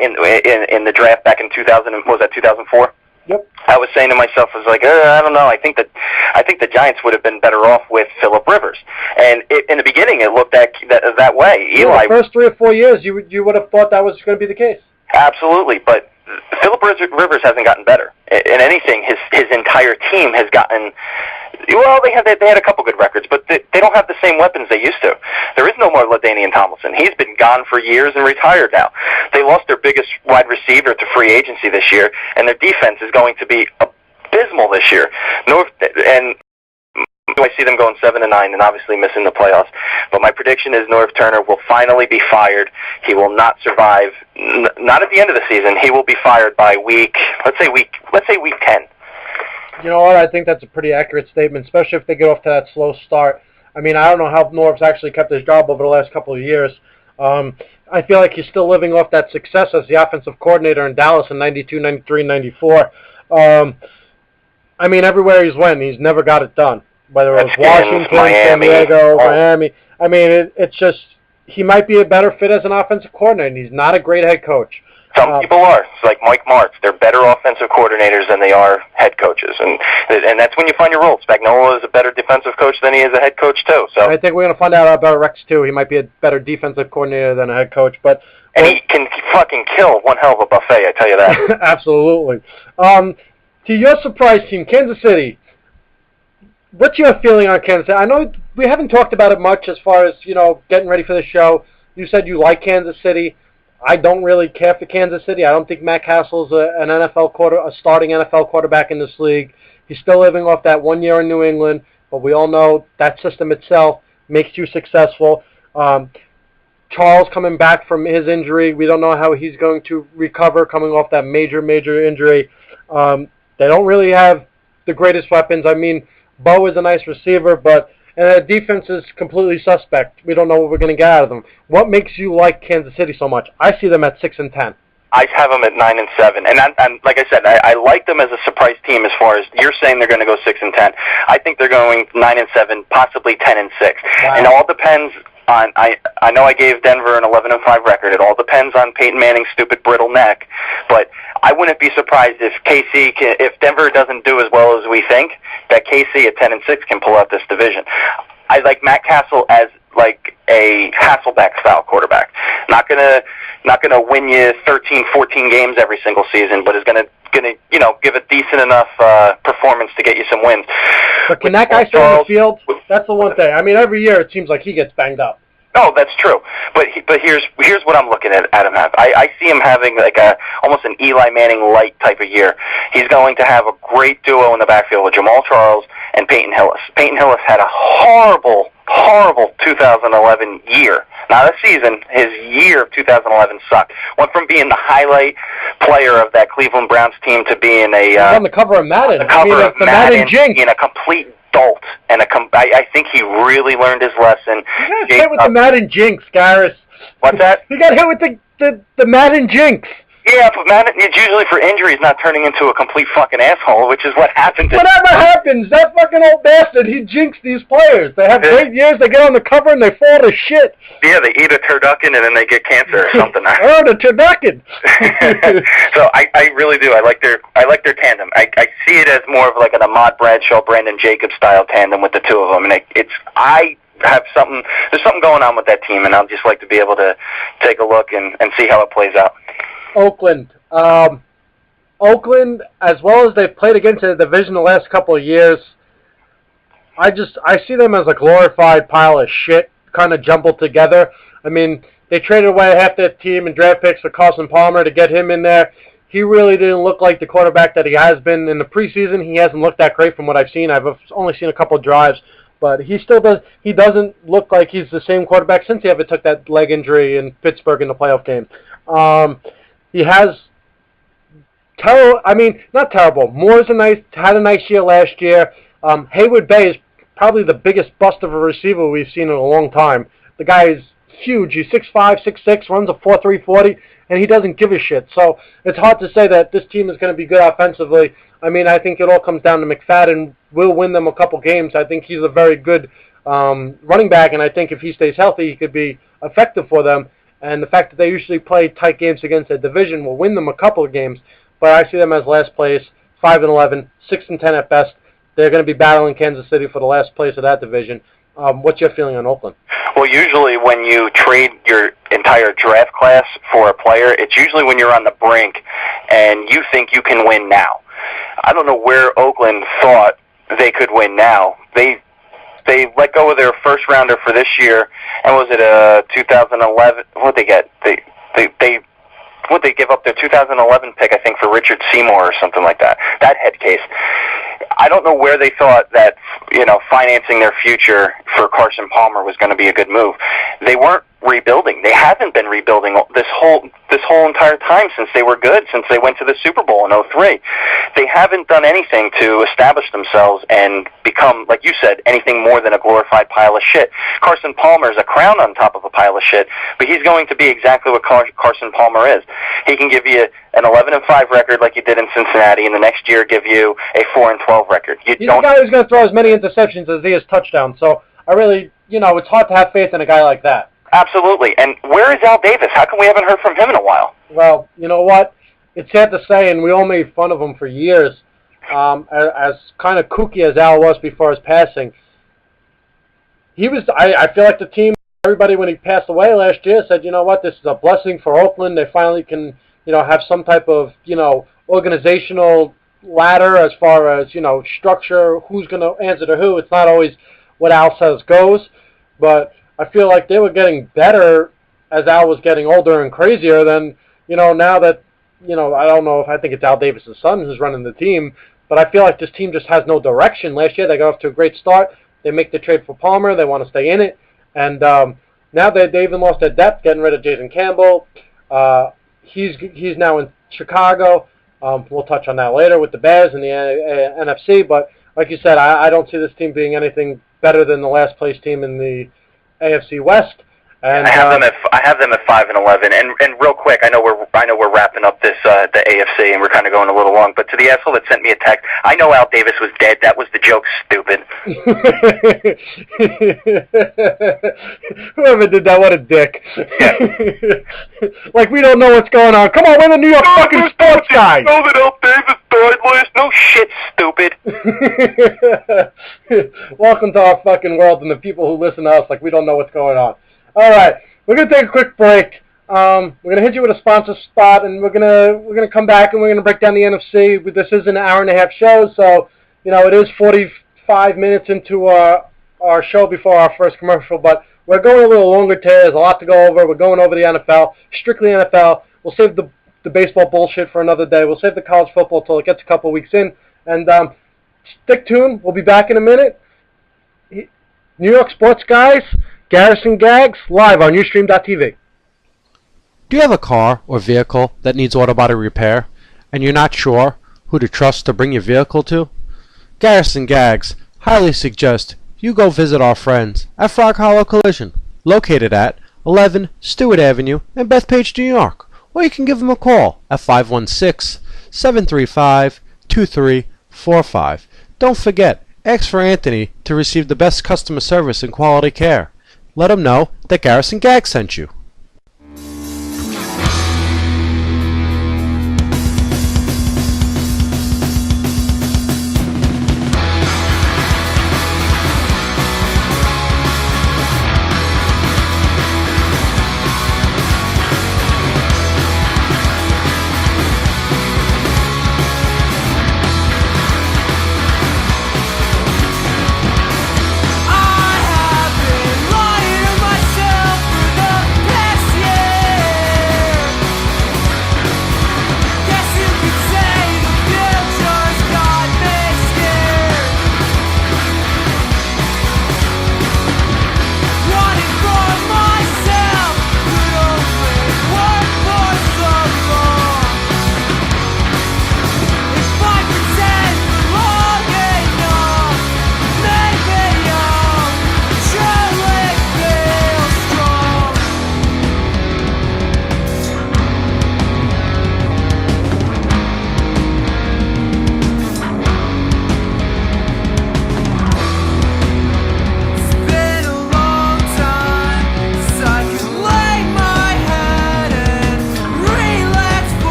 in the draft back in 2000, was that 2004? Yep. I was saying to myself, I was like, I don't know. I think the Giants would have been better off with Phillip Rivers. And in the beginning, it looked that way. Eli, the first 3 or 4 years, you would have thought that was going to be the case. Absolutely, but Phillip Rivers hasn't gotten better. In anything, his entire team has gotten. Well, they had a couple good records, but they don't have the same weapons they used to. There is no more LaDainian Tomlinson. He's been gone for years and retired now. They lost their biggest wide receiver to free agency this year, and their defense is going to be abysmal this year. I see them going 7-9 and obviously missing the playoffs. But my prediction is Norv Turner will finally be fired. He will not survive. Not at the end of the season. He will be fired by week 10. You know what? I think that's a pretty accurate statement, especially if they get off to that slow start. I mean, I don't know how Norv's actually kept his job over the last couple of years. I feel like he's still living off that success as the offensive coordinator in Dallas in 92, 93, 94. I mean, everywhere he's went, he's never got it done. Whether it was Washington, San Diego, Miami. I mean, it's just, he might be a better fit as an offensive coordinator, and he's not a great head coach. Some people are. It's like Mike Martz. They're better offensive coordinators than they are head coaches. And that's when you find your role. Spagnuolo is a better defensive coach than he is a head coach, too. So I think we're going to find out about Rex, too. He might be a better defensive coordinator than a head coach. And he can fucking kill one hell of a buffet, I tell you that. Absolutely. To your surprise team, Kansas City, what's your feeling on Kansas City? I know we haven't talked about it much as far as, getting ready for the show. You said you like Kansas City. I don't really care for Kansas City. I don't think Matt Castle's a starting NFL quarterback in this league. He's still living off that 1 year in New England, but we all know that system itself makes you successful. Charles coming back from his injury, we don't know how he's going to recover coming off that major injury. They don't really have the greatest weapons. I mean, Bo is a nice receiver, but their defense is completely suspect. We don't know what we're going to get out of them. What makes you like Kansas City so much? I see them at 6-10. I have them at 9-7, and I'm like I said, I like them as a surprise team. As far as you're saying, they're going to go 6-10. I think they're going 9-7, possibly 10-6, wow. And it all depends on. I know I gave Denver an 11-5 record. It all depends on Peyton Manning's stupid brittle neck, but I wouldn't be surprised if Denver doesn't do as well as we think, that KC at 10-6 can pull out this division. I like Matt Castle as like a Hasselbeck style quarterback. Not gonna win you 13, 14 games every single season, but is gonna give a decent enough performance to get you some wins. But can that guy stay on the field? That's the one thing. I mean, every year it seems like he gets banged up. Oh, that's true. But here's what I'm looking at Adam have. I see him having like almost an Eli Manning light type of year. He's going to have a great duo in the backfield with Jamal Charles and Peyton Hillis. Peyton Hillis had a horrible 2011 year. Not a season. His year of 2011 sucked. Went from being the highlight player of that Cleveland Browns team to being on the cover of Madden. The Madden jinx. In a complete dolt. And I think he really learned his lesson. He got hit with the Madden jinx, Garris. What's that? He got hit with the Madden jinx. Yeah, but Madden, it's usually for injuries, not turning into a complete fucking asshole, which is what happened. Whatever happens, that fucking old bastard, he jinxed these players. They have great years, they get on the cover, and they fall to shit. Yeah, they eat a turducken, and then they get cancer or something. Oh, the turducken. So I really do. I like their tandem. I see it as more of like an Ahmad Bradshaw, Brandon Jacobs style tandem with the two of them, and there's something going on with that team, and I'd just like to be able to take a look and see how it plays out. Oakland, as well as they've played against the division the last couple of years, I see them as a glorified pile of shit, kind of jumbled together. I mean, they traded away half their team in draft picks for Carson Palmer to get him in there. He really didn't look like the quarterback that he has been in the preseason. He hasn't looked that great from what I've seen. I've only seen a couple of drives, but he still does. He doesn't look like he's the same quarterback since he ever took that leg injury in Pittsburgh in the playoff game. He has not terrible. Moore's had a nice year last year. Haywood Bay is probably the biggest bust of a receiver we've seen in a long time. The guy is huge. He's 6'5", 6'6", runs a 4.3 40, and he doesn't give a shit. So it's hard to say that this team is going to be good offensively. I mean, I think it all comes down to McFadden will win them a couple games. I think he's a very good running back, and I think if he stays healthy, he could be effective for them. And the fact that they usually play tight games against a division will win them a couple of games. But I see them as last place, 5-11, 6-10 at best. They're going to be battling Kansas City for the last place of that division. What's your feeling on Oakland? Well, usually when you trade your entire draft class for a player, it's usually when you're on the brink and you think you can win now. I don't know where Oakland thought they could win now. They let go of their first rounder for this year, and was it a 2011? What'd they get? Would they give up their 2011 pick, I think, for Richard Seymour or something like that? That head case. I don't know where they thought that, financing their future for Carson Palmer was going to be a good move. They weren't rebuilding. They haven't been rebuilding this whole entire time since they were good, since they went to the Super Bowl in 2003. They haven't done anything to establish themselves and become, like you said, anything more than a glorified pile of shit. Carson Palmer is a crown on top of a pile of shit, but he's going to be exactly what Carson Palmer is. He can give you an 11-5 record like he did in Cincinnati, and the next year give you a 4-12 record. He's the guy who's going to throw as many interceptions as he has touchdowns, so I really, it's hard to have faith in a guy like that. Absolutely. And where is Al Davis? How come we haven't heard from him in a while? Well, you know what? It's sad to say, and we all made fun of him for years, as kind of kooky as Al was before his passing. He was. I feel like the team, everybody when he passed away last year said, you know what, this is a blessing for Oakland. They finally can, have some type of, organizational ladder as far as, structure, who's going to answer to who. It's not always what Al says goes, but I feel like they were getting better as Al was getting older and crazier than, now that, I don't know if I think it's Al Davis' son who's running the team, but I feel like this team just has no direction. Last year they got off to a great start. They make the trade for Palmer. They want to stay in it. And now they even lost their depth, getting rid of Jason Campbell. He's now in Chicago. We'll touch on that later with the Bears and the NFC. But like you said, I don't see this team being anything better than the last place team in the AFC West. And I have them at 5-11. And real quick, I know we're wrapping up this the AFC and we're kind of going a little long. But to the asshole that sent me a text, I know Al Davis was dead. That was the joke. Stupid. Whoever did that, what a dick. Yeah. Like we don't know what's going on. Come on, we're the New York fucking sports guys. Know that Al Davis died last? No shit, stupid. Welcome to our fucking world and the people who listen to us like we don't know what's going on. All right, we're gonna take a quick break. We're gonna hit you with a sponsor spot, and we're gonna come back and we're gonna break down the NFC. This is an hour-and-a-half show, so it is 45 minutes into our show before our first commercial. But we're going a little longer today. There's a lot to go over. We're going over the NFL, strictly NFL. We'll save the baseball bullshit for another day. We'll save the college football till it gets a couple weeks in, and stick tuned. We'll be back in a minute. New York Sports Guys. Garris and Gagz, live on Ustream.tv. Do you have a car or vehicle that needs auto body repair, and you're not sure who to trust to bring your vehicle to? Garris and Gagz highly suggest you go visit our friends at Frog Hollow Collision, located at 11 Stewart Avenue in Bethpage, New York, or you can give them a call at 516-735-2345. Don't forget, ask for Anthony to receive the best customer service and quality care. Let them know that Garris and Gagz sent you. I have been lying to myself for the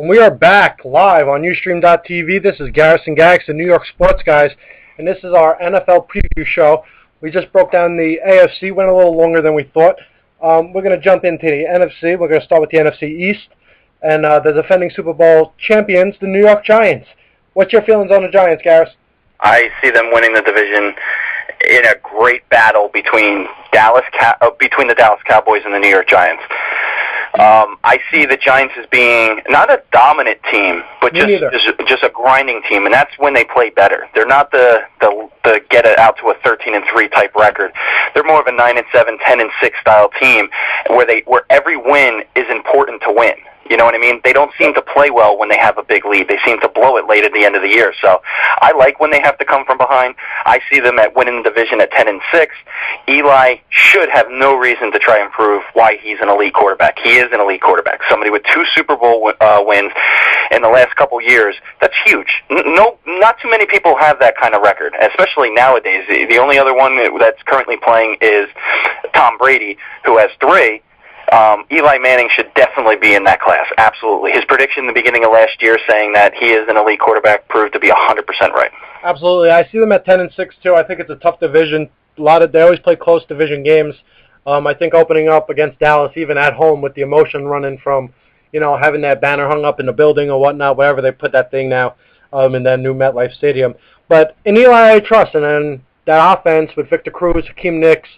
And we are back live on Ustream.tv. This is Garris and Gagz, the New York Sports Guys, and this is our NFL preview show. We just broke down the AFC, went a little longer than we thought. We're going to jump into the NFC. We're going to start with the NFC East, and the defending Super Bowl champions, the New York Giants. What's your feelings on the Giants, Garris? I see them winning the division in a great battle between the Dallas Cowboys and the New York Giants. I see the Giants as being not a dominant team, but just a grinding team, and that's when they play better. They're not the get it out to a 13-3 type record. They're more of a 9-7, 10-6 style team, where every win is important to win. You know what I mean? They don't seem to play well when they have a big lead. They seem to blow it late at the end of the year. So I like when they have to come from behind. I see them at winning the division at 10-6. Eli should have no reason to try and prove why he's an elite quarterback. He is an elite quarterback. Somebody with 2 Super Bowl wins in the last couple years. That's huge. Not too many people have that kind of record, especially nowadays. The only other one that's currently playing is Tom Brady, who has 3. Eli Manning should definitely be in that class. Absolutely. His prediction in the beginning of last year saying that he is an elite quarterback proved to be 100% right. Absolutely. I see them at 10-6 too. I think it's a tough division. They always play close division games. I think opening up against Dallas, even at home, with the emotion running from, having that banner hung up in the building or whatnot, wherever they put that thing now, in that new MetLife Stadium. But in Eli, I trust, and then that offense with Victor Cruz, Hakeem Nicks,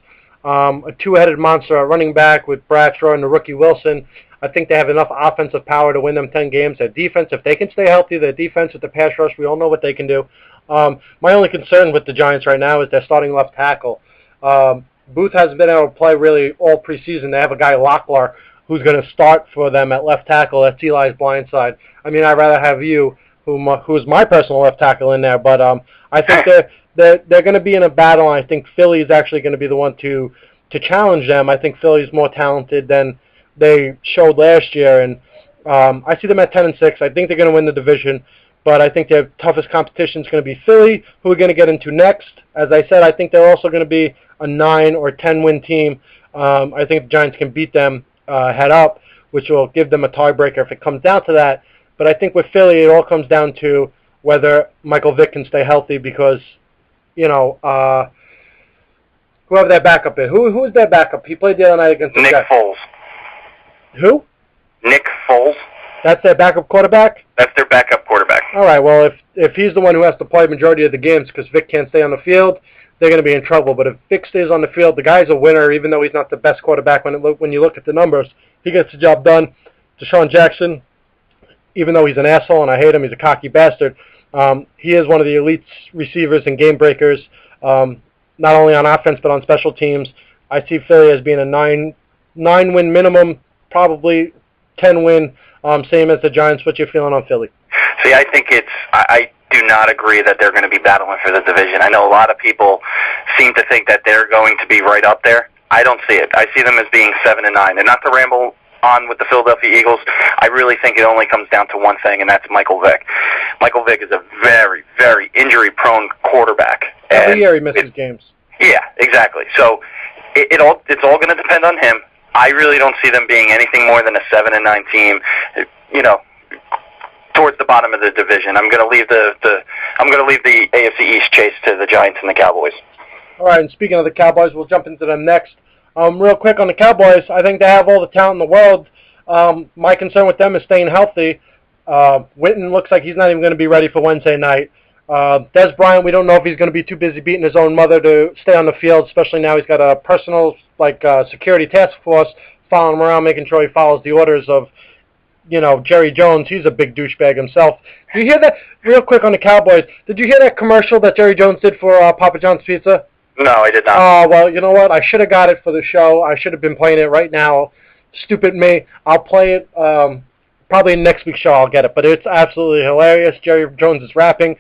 a two-headed monster at running back with Bradshaw and the rookie Wilson. I think they have enough offensive power to win them 10 games. Their defense, if they can stay healthy, their defense with the pass rush, we all know what they can do. My only concern with the Giants right now is their starting left tackle. Booth hasn't been able to play really all preseason. They have a guy, Locklar, who's going to start for them at left tackle. That's Eli's blind side. I mean, I'd rather have you, who's my personal left tackle, in there. But I think they're going to be in a battle, and I think Philly is actually going to be the one to challenge them. I think Philly's more talented than they showed last year, and I see them at 10-6. I think they're going to win the division, but I think their toughest competition is going to be Philly, who we're going to get into next. As I said, I think they're also going to be a 9 or 10-win team. I think the Giants can beat them head up, which will give them a tiebreaker if it comes down to that. But I think with Philly, it all comes down to whether Michael Vick can stay healthy because, whoever that backup is. Who is that backup? He played the other night against the Jets. Nick Foles. Who? Nick Foles. That's their backup quarterback? That's their backup quarterback. All right, well, if he's the one who has to play the majority of the games because Vic can't stay on the field, they're going to be in trouble. But if Vic stays on the field, the guy's a winner, even though he's not the best quarterback when you look at the numbers. He gets the job done. Deshaun Jackson, even though he's an asshole and I hate him, he's a cocky bastard, he is one of the elite receivers and game breakers, not only on offense but on special teams. I see Philly as being a 9-win minimum, probably 10-win, same as the Giants. What's your feeling on Philly? See, I think I do not agree that they're going to be battling for the division. I know a lot of people seem to think that they're going to be right up there. I don't see it. I see them as being 7-9. And not to ramble on with the Philadelphia Eagles, I really think it only comes down to one thing, and that's Michael Vick. Michael Vick is a very, very injury-prone quarterback. Every year he misses games. Yeah, exactly. So it's all going to depend on him. I really don't see them being anything more than a 7-9 team. Towards the bottom of the division. I'm going to leave the AFC East chase to the Giants and the Cowboys. All right, and speaking of the Cowboys, we'll jump into them next. Real quick on the Cowboys, I think they have all the talent in the world. My concern with them is staying healthy. Witten looks like he's not even going to be ready for Wednesday night. Des Bryant, we don't know if he's going to be too busy beating his own mother to stay on the field, especially now he's got a personal security task force following him around, making sure he follows the orders of Jerry Jones. He's a big douchebag himself. Did you hear that? Real quick on the Cowboys, did you hear that commercial that Jerry Jones did for Papa John's Pizza? No, I did not. Oh, well, you know what? I should have got it for the show. I should have been playing it right now. Stupid me. I'll play it probably next week's show. I'll get it. But it's absolutely hilarious. Jerry Jones is rapping.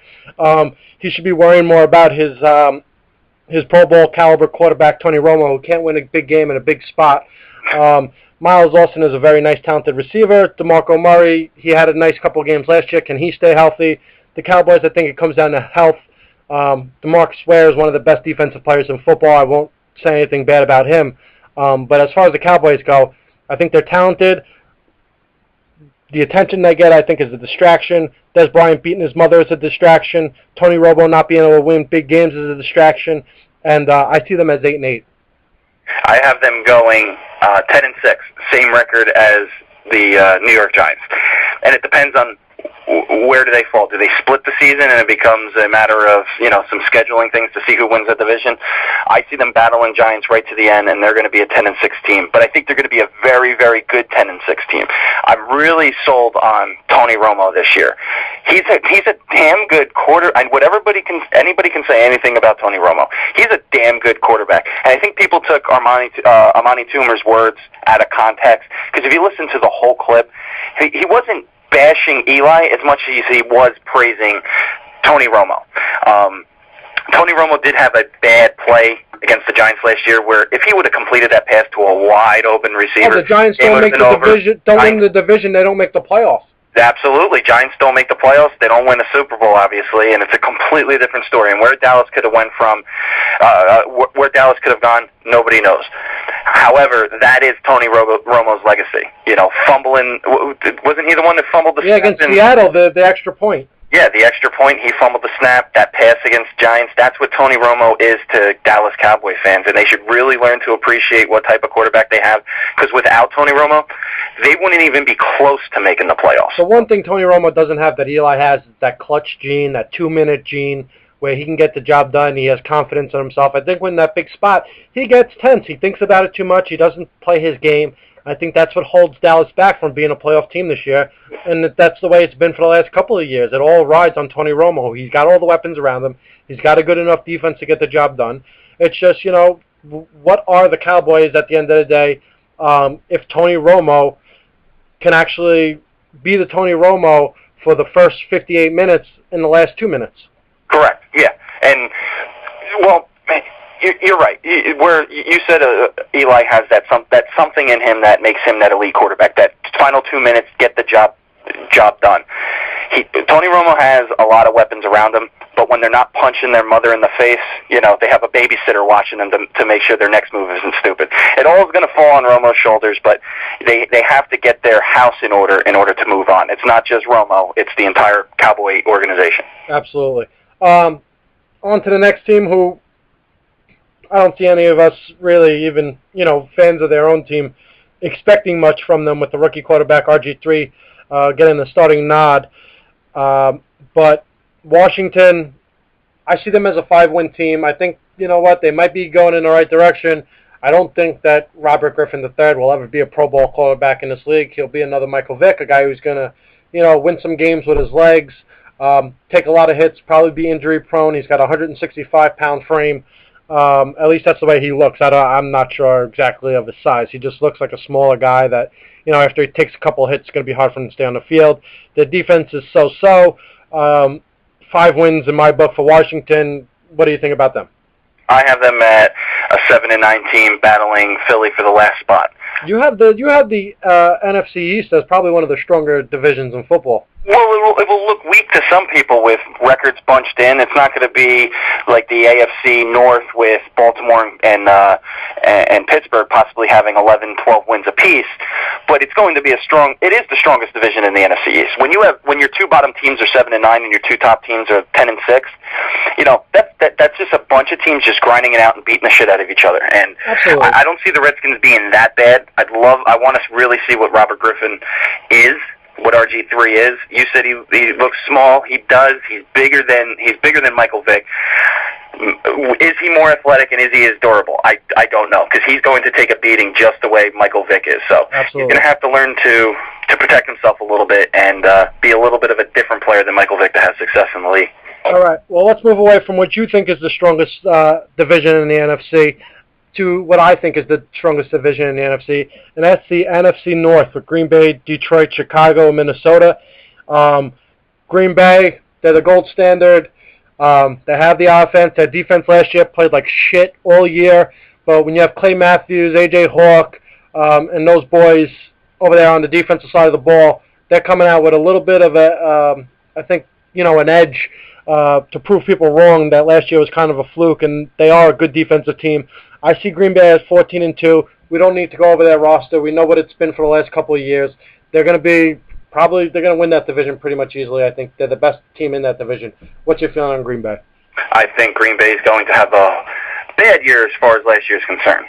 He should be worrying more about his Pro Bowl caliber quarterback, Tony Romo, who can't win a big game in a big spot. Miles Austin is a very nice, talented receiver. DeMarco Murray, he had a nice couple of games last year. Can he stay healthy? The Cowboys, I think it comes down to health. DeMarcus Ware is one of the best defensive players in football. I won't say anything bad about him. But as far as the Cowboys go, I think they're talented. The attention they get, I think, is a distraction. Des Bryant beating his mother is a distraction. Tony Romo not being able to win big games is a distraction. And I see them as 8-8. I have them going 10-6, same record as the New York Giants. And it depends on where do they fall. Do they split the season and it becomes a matter of, some scheduling things to see who wins the division? I see them battling Giants right to the end, and they're going to be a 10-6 team. But I think they're going to be a very, very good 10-6 team. I'm really sold on Tony Romo this year. He's a damn good quarter. And anybody can say anything about Tony Romo. He's a damn good quarterback. And I think people took Amani Toomer's words out of context, because if you listen to the whole clip, he wasn't bashing Eli as much as he was praising Tony Romo. Tony Romo did have a bad play against the Giants last year, where if he would have completed that pass to a wide open receiver, the Giants don't make the division. Don't win the division. They don't make the playoffs. Absolutely. Giants don't make the playoffs. They don't win a Super Bowl, obviously, and it's a completely different story. And where Dallas could have went from, where Dallas could have gone, nobody knows. However, that is Tony Romo's legacy. Fumbling. Wasn't he the one that fumbled the snap? Yeah, against Seattle, the extra point. Yeah, the extra point, he fumbled the snap, that pass against Giants. That's what Tony Romo is to Dallas Cowboy fans, and they should really learn to appreciate what type of quarterback they have, because without Tony Romo, they wouldn't even be close to making the playoffs. The one thing Tony Romo doesn't have that Eli has is that clutch gene, that 2-minute gene, where he can get the job done. He has confidence in himself. I think when that big spot, he gets tense. He thinks about it too much. He doesn't play his game. I think that's what holds Dallas back from being a playoff team this year, and that's the way it's been for the last couple of years. It all rides on Tony Romo. He's got all the weapons around him. He's got a good enough defense to get the job done. It's just, what are the Cowboys at the end of the day if Tony Romo can actually be the Tony Romo for the first 58 minutes in the last 2 minutes? Correct, yeah. And, well, you're right. Where you said Eli has that something in him that makes him that elite quarterback. That final 2 minutes, get the job done. Tony Romo has a lot of weapons around him, but when they're not punching their mother in the face, they have a babysitter watching them to make sure their next move isn't stupid. It all is going to fall on Romo's shoulders, but they have to get their house in order to move on. It's not just Romo; it's the entire Cowboy organization. Absolutely. On to the next team, who I don't see any of us really even, fans of their own team expecting much from them, with the rookie quarterback RG3 getting the starting nod. But Washington, I see them as a 5-win team. I think, they might be going in the right direction. I don't think that Robert Griffin III will ever be a Pro Bowl quarterback in this league. He'll be another Michael Vick, a guy who's going to, win some games with his legs, take a lot of hits, probably be injury prone. He's got a 165-pound frame. At least that's the way he looks. I'm not sure exactly of his size. He just looks like a smaller guy that, after he takes a couple of hits, it's going to be hard for him to stay on the field. The defense is so-so. 5 wins in my book for Washington. What do you think about them? I have them at a 7-9 team battling Philly for the last spot. You have the NFC East as probably one of the stronger divisions in football. Well, it will look weak to some people with records bunched in. It's not going to be like the AFC North with Baltimore and Pittsburgh possibly having 11, 12 wins apiece. But it's going to be it is the strongest division in the NFC East. When your 2 bottom teams are 7-9 and your 2 top teams are 10-6, that's just a bunch of teams just grinding it out and beating the shit out of each other. And I don't see the Redskins being that bad. I want to really see what Robert Griffin is, what RG3 is. You said he looks small. He does. He's bigger than Michael Vick. Is he more athletic and is he as durable? I don't know, because he's going to take a beating just the way Michael Vick is. So He's going to have to learn to protect himself a little bit and be a little bit of a different player than Michael Vick to have success in the league. All right. Well, let's move away from what you think is the strongest division in the NFC to what I think is the strongest division in the NFC, and that's the NFC North with Green Bay, Detroit, Chicago, and Minnesota. Green Bay, they're the gold standard. They have the offense. Their defense last year played like shit all year, but when you have Clay Matthews, A.J. Hawk, and those boys over there on the defensive side of the ball, they're coming out with a little bit of an edge to prove people wrong that last year was kind of a fluke, and they are a good defensive team. I see Green Bay as 14-2. We don't need to go over their roster. We know what it's been for the last couple of years. They're going to be probably they're going to win that division pretty much easily. I think they're the best team in that division. What's your feeling on Green Bay? I think Green Bay is going to have a bad year as far as last year's concerned.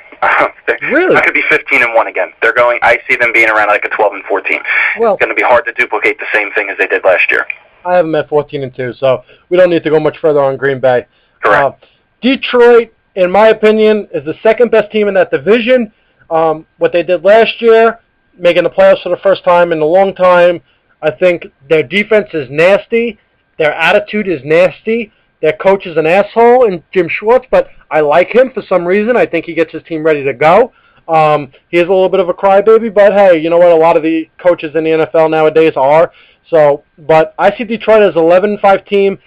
Really? They're going to be 15-1 again. I see them being around like a 12-4 team. Well, it's going to be hard to duplicate the same thing as they did last year. I have them at 14-2, so we don't need to go much further on Green Bay. Correct. Detroit, in my opinion, is the second best team in that division. What they did last year, making the playoffs for the first time in a long time, I think their defense is nasty. Their attitude is nasty. Their coach is an asshole, and Jim Schwartz, but I like him for some reason. I think he gets his team ready to go. He is a little bit of a crybaby, but hey, you know what? A lot of the coaches in the NFL nowadays are. So, but I see Detroit as an 11-5 team.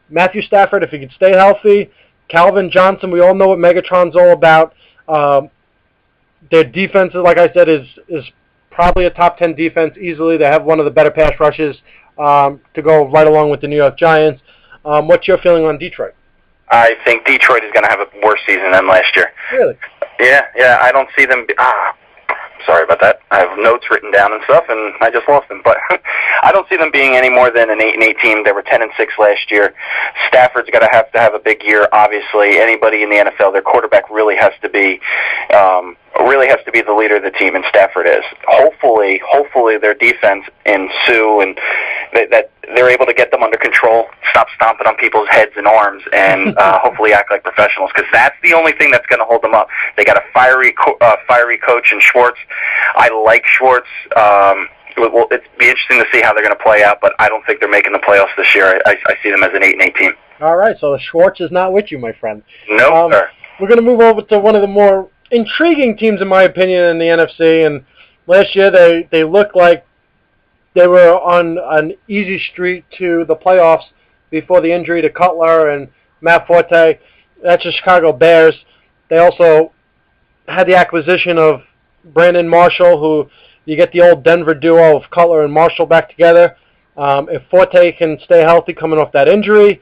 Matthew Stafford, if he can stay healthy. Calvin Johnson, we all know what Megatron's all about. Their defense, like I said, is probably a top 10 defense easily. They have one of the better pass rushes to go right along with the New York Giants. What's your feeling on Detroit? I think Detroit is going to have a worse season than last year. Really? Yeah. I don't see them. Sorry about that. I have notes written down and stuff, and I just lost them. But I don't see them being any more than an 8-8 team. They were 10-6 last year. Stafford's going to have a big year. Obviously, anybody in the NFL, their quarterback really has to be the leader of the team, and Stafford is. Hopefully, their defense and Sue and that they're able to get them under control, stop stomping on people's heads and arms, and hopefully act like professionals, because that's the only thing that's going to hold them up. They got a fiery coach in Schwartz. I like Schwartz. Well, it'd be interesting to see how they're going to play out, but I don't think they're making the playoffs this year. I see them as an 8-8 team. All right, so Schwartz is not with you, my friend. No, sir. We're going to move over to one of the more intriguing teams, in my opinion, in the NFC. And last year, they looked like they were on an easy street to the playoffs before the injury to Cutler and Matt Forte. That's the Chicago Bears. They also had the acquisition of Brandon Marshall, who you get the old Denver duo of Cutler and Marshall back together. If Forte can stay healthy coming off that injury,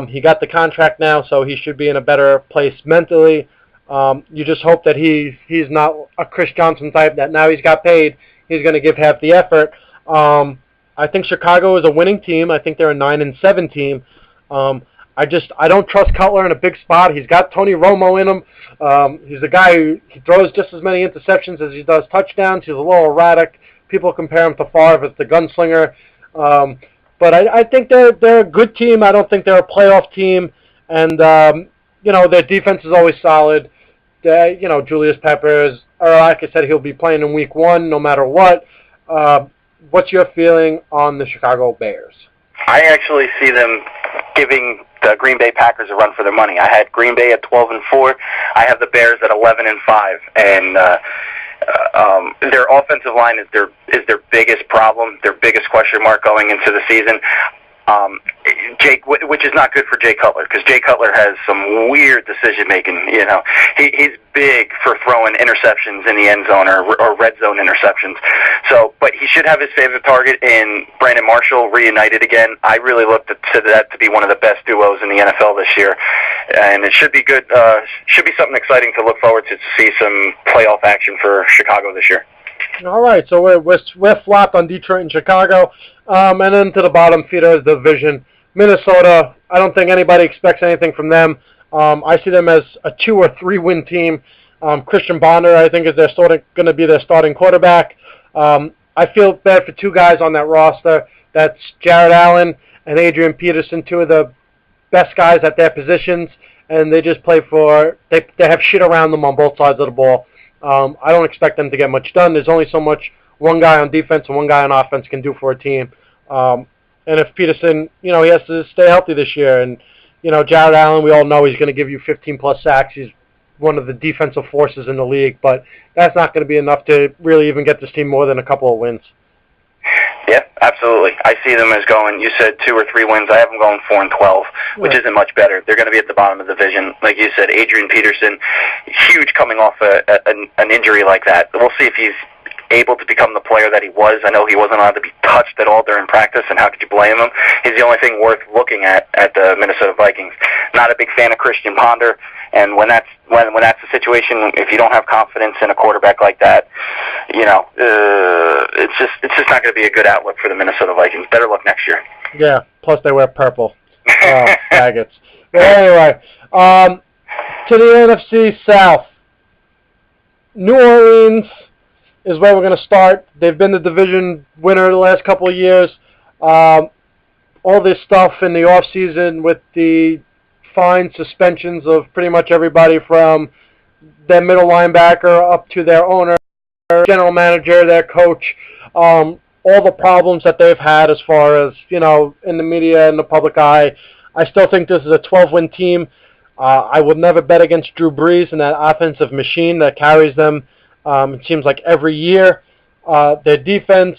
he got the contract now, so he should be in a better place mentally. You just hope that he's not a Chris Johnson type, that now he's got paid, he's going to give half the effort. I think Chicago is a winning team. I think they're a 9-7 team. I don't trust Cutler in a big spot. He's got Tony Romo in him. He's a guy who he throws just as many interceptions as he does touchdowns. He's a little erratic. People compare him to Favre as the gunslinger. But I think they're a good team. I don't think they're a playoff team. And, their defense is always solid. Julius Peppers, like I said, he'll be playing in week 1 no matter what. What's your feeling on the Chicago Bears? I actually see them giving the Green Bay Packers a run for their money. I had Green Bay at 12-4. I have the Bears at 11-5, and their offensive line is their biggest problem, their biggest question mark going into the season. Which is not good for Jay Cutler, because Jay Cutler has some weird decision making. He's big for throwing interceptions in the end zone or red zone interceptions. So, but he should have his favorite target in Brandon Marshall reunited again. I really looked to that to be one of the best duos in the NFL this year, and it should be good. Should be something exciting to look forward to see some playoff action for Chicago this year. All right, so we're flopped on Detroit and Chicago, and then to the bottom feeder is the division. Minnesota, I don't think anybody expects anything from them. I see them as a 2 or 3 win team. Christian Bonder, I think, is going to be their starting quarterback. I feel bad for 2 guys on that roster. That's Jared Allen and Adrian Peterson, 2 of the best guys at their positions, and they just play for they have shit around them on both sides of the ball. I don't expect them to get much done. There's only so much one guy on defense and one guy on offense can do for a team. And if Peterson, he has to stay healthy this year. And, Jared Allen, we all know he's going to give you 15-plus sacks. He's one of the defensive forces in the league. But that's not going to be enough to really even get this team more than a couple of wins. Yeah, absolutely. I see them as going, you said 2 or 3 wins. I have them going 4-12, which isn't much better. They're going to be at the bottom of the division. Like you said, Adrian Peterson, huge coming off an injury like that. We'll see if he's able to become the player that he was. I know he wasn't allowed to be touched at all during practice, and how could you blame him? He's the only thing worth looking at the Minnesota Vikings. Not a big fan of Christian Ponder, and when that's the situation, if you don't have confidence in a quarterback like that, it's just not going to be a good outlook for the Minnesota Vikings. Better luck next year. Yeah, plus they wear purple. Faggots. But anyway, to the NFC South. New Orleans is where we're going to start. They've been the division winner the last couple of years. All this stuff in the offseason with the fine suspensions of pretty much everybody from their middle linebacker up to their owner, general manager, their coach, all the problems that they've had as far as, in the media and the public eye. I still think this is a 12-win team. I would never bet against Drew Brees and that offensive machine that carries them, it seems like every year. Their defense,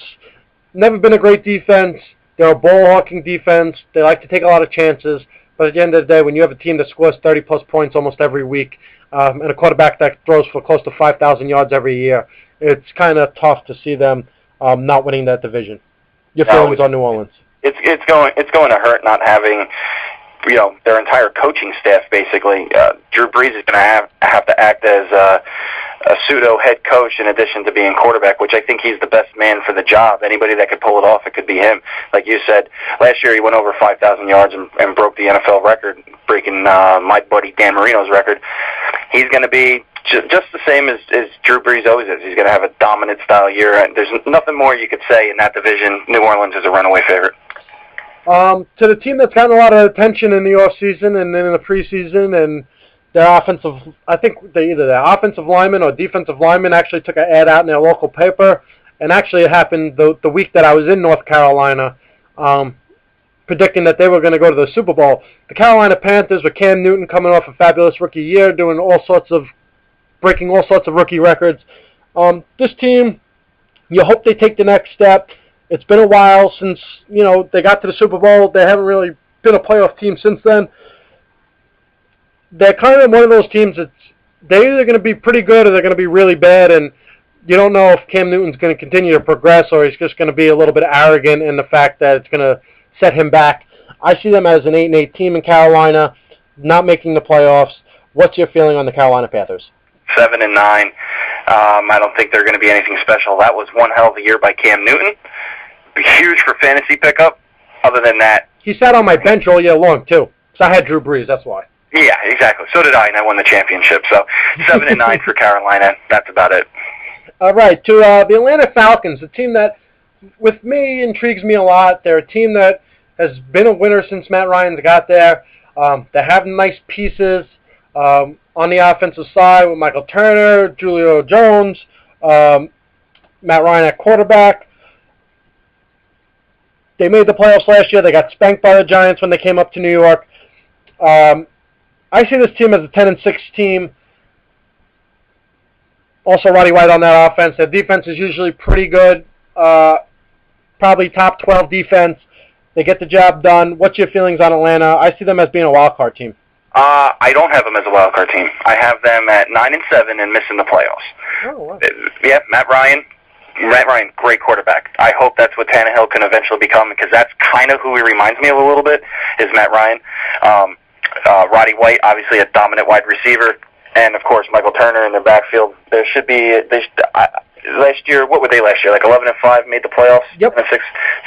never been a great defense. They're a ball-hawking defense. They like to take a lot of chances. But at the end of the day, when you have a team that scores 30-plus points almost every week and a quarterback that throws for close to 5,000 yards every year, it's kind of tough to see them not winning that division. Your feelings on New Orleans? It's going to hurt not having their entire coaching staff, basically. Drew Brees is going to have to act as a pseudo head coach in addition to being quarterback, which I think he's the best man for the job. Anybody that could pull it off, it could be him. Like you said, last year he went over 5,000 yards and broke the NFL record, breaking my buddy Dan Marino's record. He's going to be just the same as Drew Brees always is. He's going to have a dominant style year. And there's nothing more you could say in that division. New Orleans is a runaway favorite. To the team that's gotten a lot of attention in the offseason and then in the preseason, and their offensive, I think either their offensive lineman or defensive lineman actually took an ad out in their local paper, and actually it happened the week that I was in North Carolina, predicting that they were going to go to the Super Bowl. The Carolina Panthers with Cam Newton coming off a fabulous rookie year, breaking all sorts of rookie records. This team, you hope they take the next step. It's been a while since, they got to the Super Bowl. They haven't really been a playoff team since then. They're kind of one of those teams that they're either going to be pretty good or they're going to be really bad, and you don't know if Cam Newton's going to continue to progress or he's just going to be a little bit arrogant in the fact that it's going to set him back. I see them as an 8-8 team in Carolina, not making the playoffs. What's your feeling on the Carolina Panthers? 7-9. I don't think they're going to be anything special. That was one hell of a year by Cam Newton. Huge for fantasy pickup. Other than that, he sat on my bench all year long too. So I had Drew Brees. That's why. Yeah, exactly. So did I, and I won the championship. So 7-9 for Carolina. That's about it. All right, to the Atlanta Falcons, a team that, with me, intrigues me a lot. They're a team that has been a winner since Matt Ryan's got there. They have nice pieces on the offensive side with Michael Turner, Julio Jones, Matt Ryan at quarterback. They made the playoffs last year. They got spanked by the Giants when they came up to New York. I see this team as a 10-6 team. Also, Roddy White on that offense. Their defense is usually pretty good. Probably top 12 defense. They get the job done. What's your feelings on Atlanta? I see them as being a wild card team. I don't have them as a wild card team. I have them at 9-7 and missing the playoffs. Oh, wow. Yeah, Matt Ryan, great quarterback. I hope that's what Tannehill can eventually become, because that's kind of who he reminds me of a little bit, is Matt Ryan. Roddy White, obviously a dominant wide receiver, and of course Michael Turner in their backfield. There should be last year. What were they last year? Like 11-5, made the playoffs. Yep. 11-6,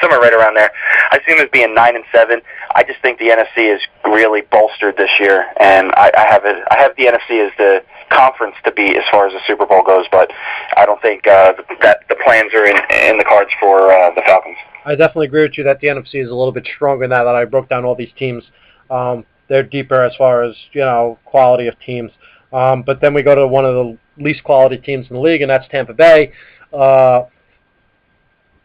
somewhere right around there. I see them as being 9-7. I just think the NFC is really bolstered this year, and I have the NFC as the conference to beat as far as the Super Bowl goes, but I don't think that the plans are in the cards for the Falcons. I definitely agree with you that the NFC is a little bit stronger now that I broke down all these teams. They're deeper as far as, quality of teams. But then we go to one of the least quality teams in the league, and that's Tampa Bay.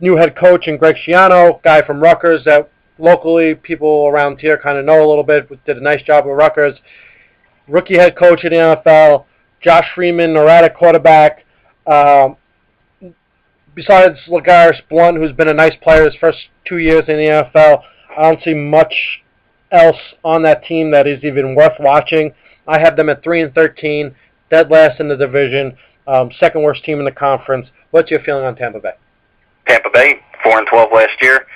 New head coach and Greg Schiano, guy from Rutgers that locally people around here kind of know a little bit, did a nice job with Rutgers. Rookie head coach in the NFL, Josh Freeman, erratic quarterback. Besides Garris Blunt, who's been a nice player his first 2 years in the NFL, I don't see much else on that team that is even worth watching. I have them at 3-13, dead last in the division, second worst team in the conference. What's your feeling on Tampa Bay? Tampa Bay, 4-12 last year.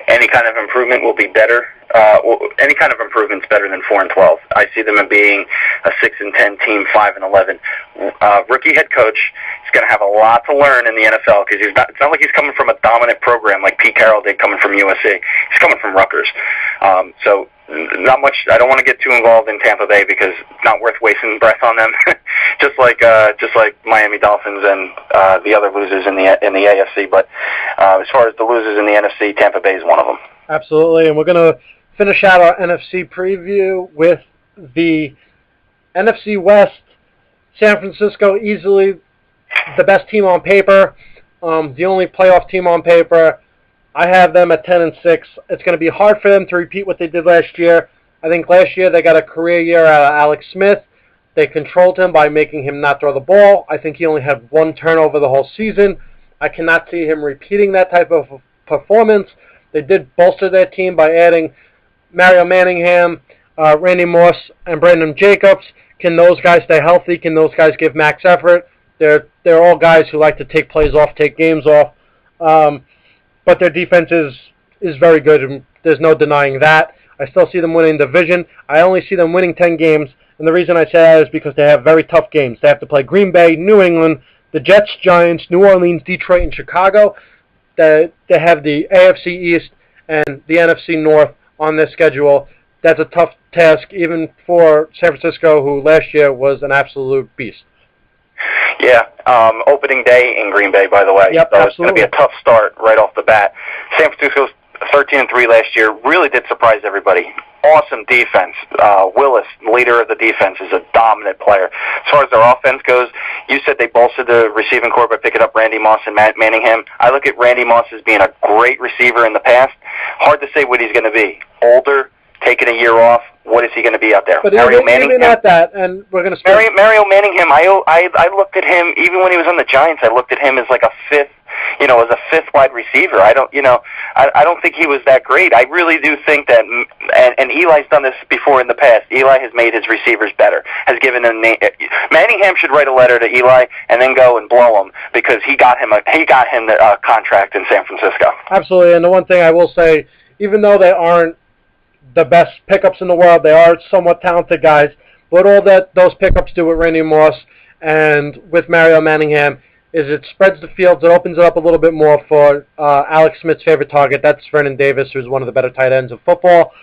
Any kind of improvement will be better any kind of improvement's better than 4-12. I see them as being a 6-10 team, 5-11. Rookie head coach is going to have a lot to learn in the NFL because it's not like he's coming from a dominant program like Pete Carroll did coming from USC. He's coming from Rutgers. So not much. I don't want to get too involved in Tampa Bay because it's not worth wasting breath on them. just like Miami Dolphins and the other losers in the AFC. But as far as the losers in the NFC, Tampa Bay is one of them. Absolutely, and we're going to finish out our NFC preview with the NFC West. San Francisco, easily the best team on paper, the only playoff team on paper. I have them at 10-6. It's going to be hard for them to repeat what they did last year. I think last year they got a career year out of Alex Smith. They controlled him by making him not throw the ball. I think he only had one turnover the whole season. I cannot see him repeating that type of performance. They did bolster their team by adding Mario Manningham, Randy Moss, and Brandon Jacobs. Can those guys stay healthy? Can those guys give max effort? They're all guys who like to take plays off, take games off. But their defense is very good, and there's no denying that. I still see them winning the division. I only see them winning 10 games, and the reason I say that is because they have very tough games. They have to play Green Bay, New England, the Jets, Giants, New Orleans, Detroit, and Chicago. They have the AFC East and the NFC North on their schedule. That's a tough task, even for San Francisco, who last year was an absolute beast. Yeah, opening day in Green Bay, by the way. Yep, so absolutely. It's going to be a tough start right off the bat. San Francisco's 13-3 last year really did surprise everybody. Awesome defense. Willis, leader of the defense, is a dominant player. As far as their offense goes, you said they bolstered the receiving corps by picking up Randy Moss and Matt Manningham. I look at Randy Moss as being a great receiver in the past. Hard to say what he's going to be. Older, taking a year off. What is he going to be out there? But Mario even Manningham. at that, and we're going to Mario Manningham. I looked at him even when he was on the Giants. I looked at him as like a fifth wide receiver. I don't think he was that great. I really do think that, and Eli's done this before in the past. Eli has made his receivers better. Has given them Manningham should write a letter to Eli and then go and blow him because he got him the contract in San Francisco. Absolutely, and the one thing I will say, even though they aren't the best pickups in the world, they are somewhat talented guys. But all that those pickups do with Randy Moss and with Mario Manningham is it spreads the field. It opens it up a little bit more for Alex Smith's favorite target. That's Vernon Davis, who's one of the better tight ends of football.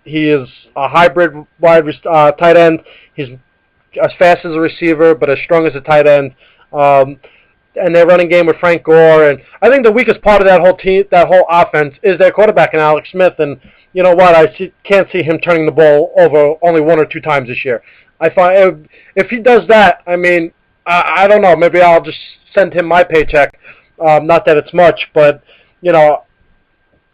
He is a hybrid tight end. He's as fast as a receiver, but as strong as a tight end. And their running game with Frank Gore. And I think the weakest part of that whole team, that whole offense, is their quarterback in Alex Smith. And you know what? Can't see him turning the ball over only 1 or 2 times this year. I find if he does that, I mean, I don't know. Maybe I'll just send him my paycheck. Not that it's much, but you know,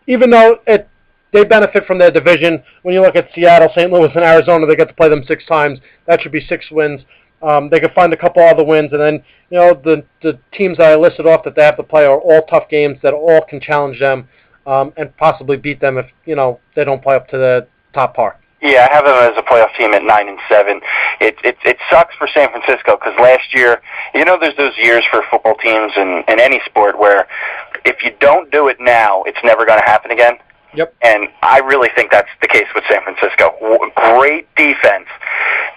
even though they benefit from their division. When you look at Seattle, St. Louis, and Arizona, they get to play them 6 times. That should be 6 wins. They could find a couple other wins, and then you know the teams that I listed off that they have to play are all tough games that all can challenge them and possibly beat them if you know they don't play up to the top par. Yeah, I have them as a playoff team at 9-7. It sucks for San Francisco because last year, you know, there's those years for football teams in any sport where if you don't do it now, it's never going to happen again. Yep. And I really think that's the case with San Francisco. Great defense,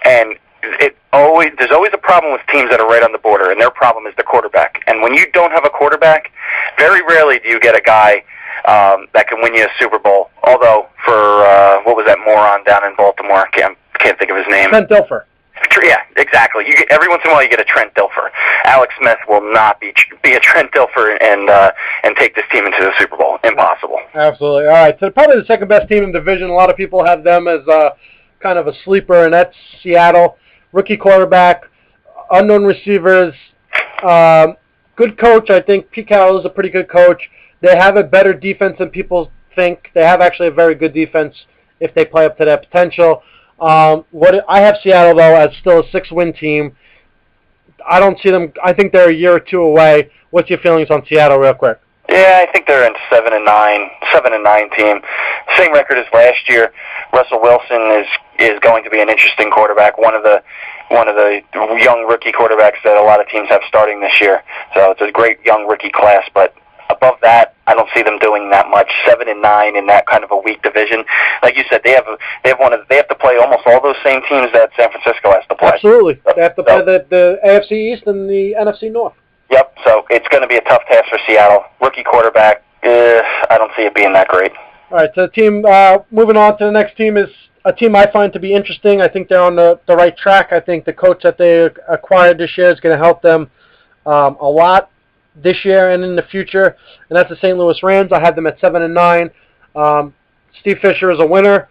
and there's always a problem with teams that are right on the border, and their problem is the quarterback. And when you don't have a quarterback, very rarely do you get a guy that can win you a Super Bowl. Although for what was that moron down in Baltimore? Can't think of his name. Trent Dilfer. Yeah, exactly. Every once in a while you get a Trent Dilfer. Alex Smith will not be a Trent Dilfer and take this team into the Super Bowl. Impossible. Absolutely. All right. So probably the second best team in the division. A lot of people have them as kind of a sleeper, and that's Seattle. Rookie quarterback, unknown receivers, good coach. I think Pete Carroll is a pretty good coach. They have a better defense than people think. They have actually a very good defense if they play up to their potential. I have Seattle, though, as still a 6-win team. I don't see them. I think they're a year or 2 away. What's your feelings on Seattle real quick? Yeah, I think they're in 7-9 team. Same record as last year. Russell Wilson is going to be an interesting quarterback. One of the young rookie quarterbacks that a lot of teams have starting this year. So it's a great young rookie class, but a above that, I don't see them doing that much. 7-9 in that kind of a weak division. Like you said, they have to play almost all those same teams that San Francisco has to play. Absolutely. They have to play the AFC East and the NFC North. Yep. So it's going to be a tough task for Seattle. Rookie quarterback. I don't see it being that great. All right. So the team. Moving on to the next team is a team I find to be interesting. I think they're on the right track. I think the coach that they acquired this year is going to help them a lot this year and in the future, and that's the St. Louis Rams. I had them at 7-9. Steve Fisher is a winner.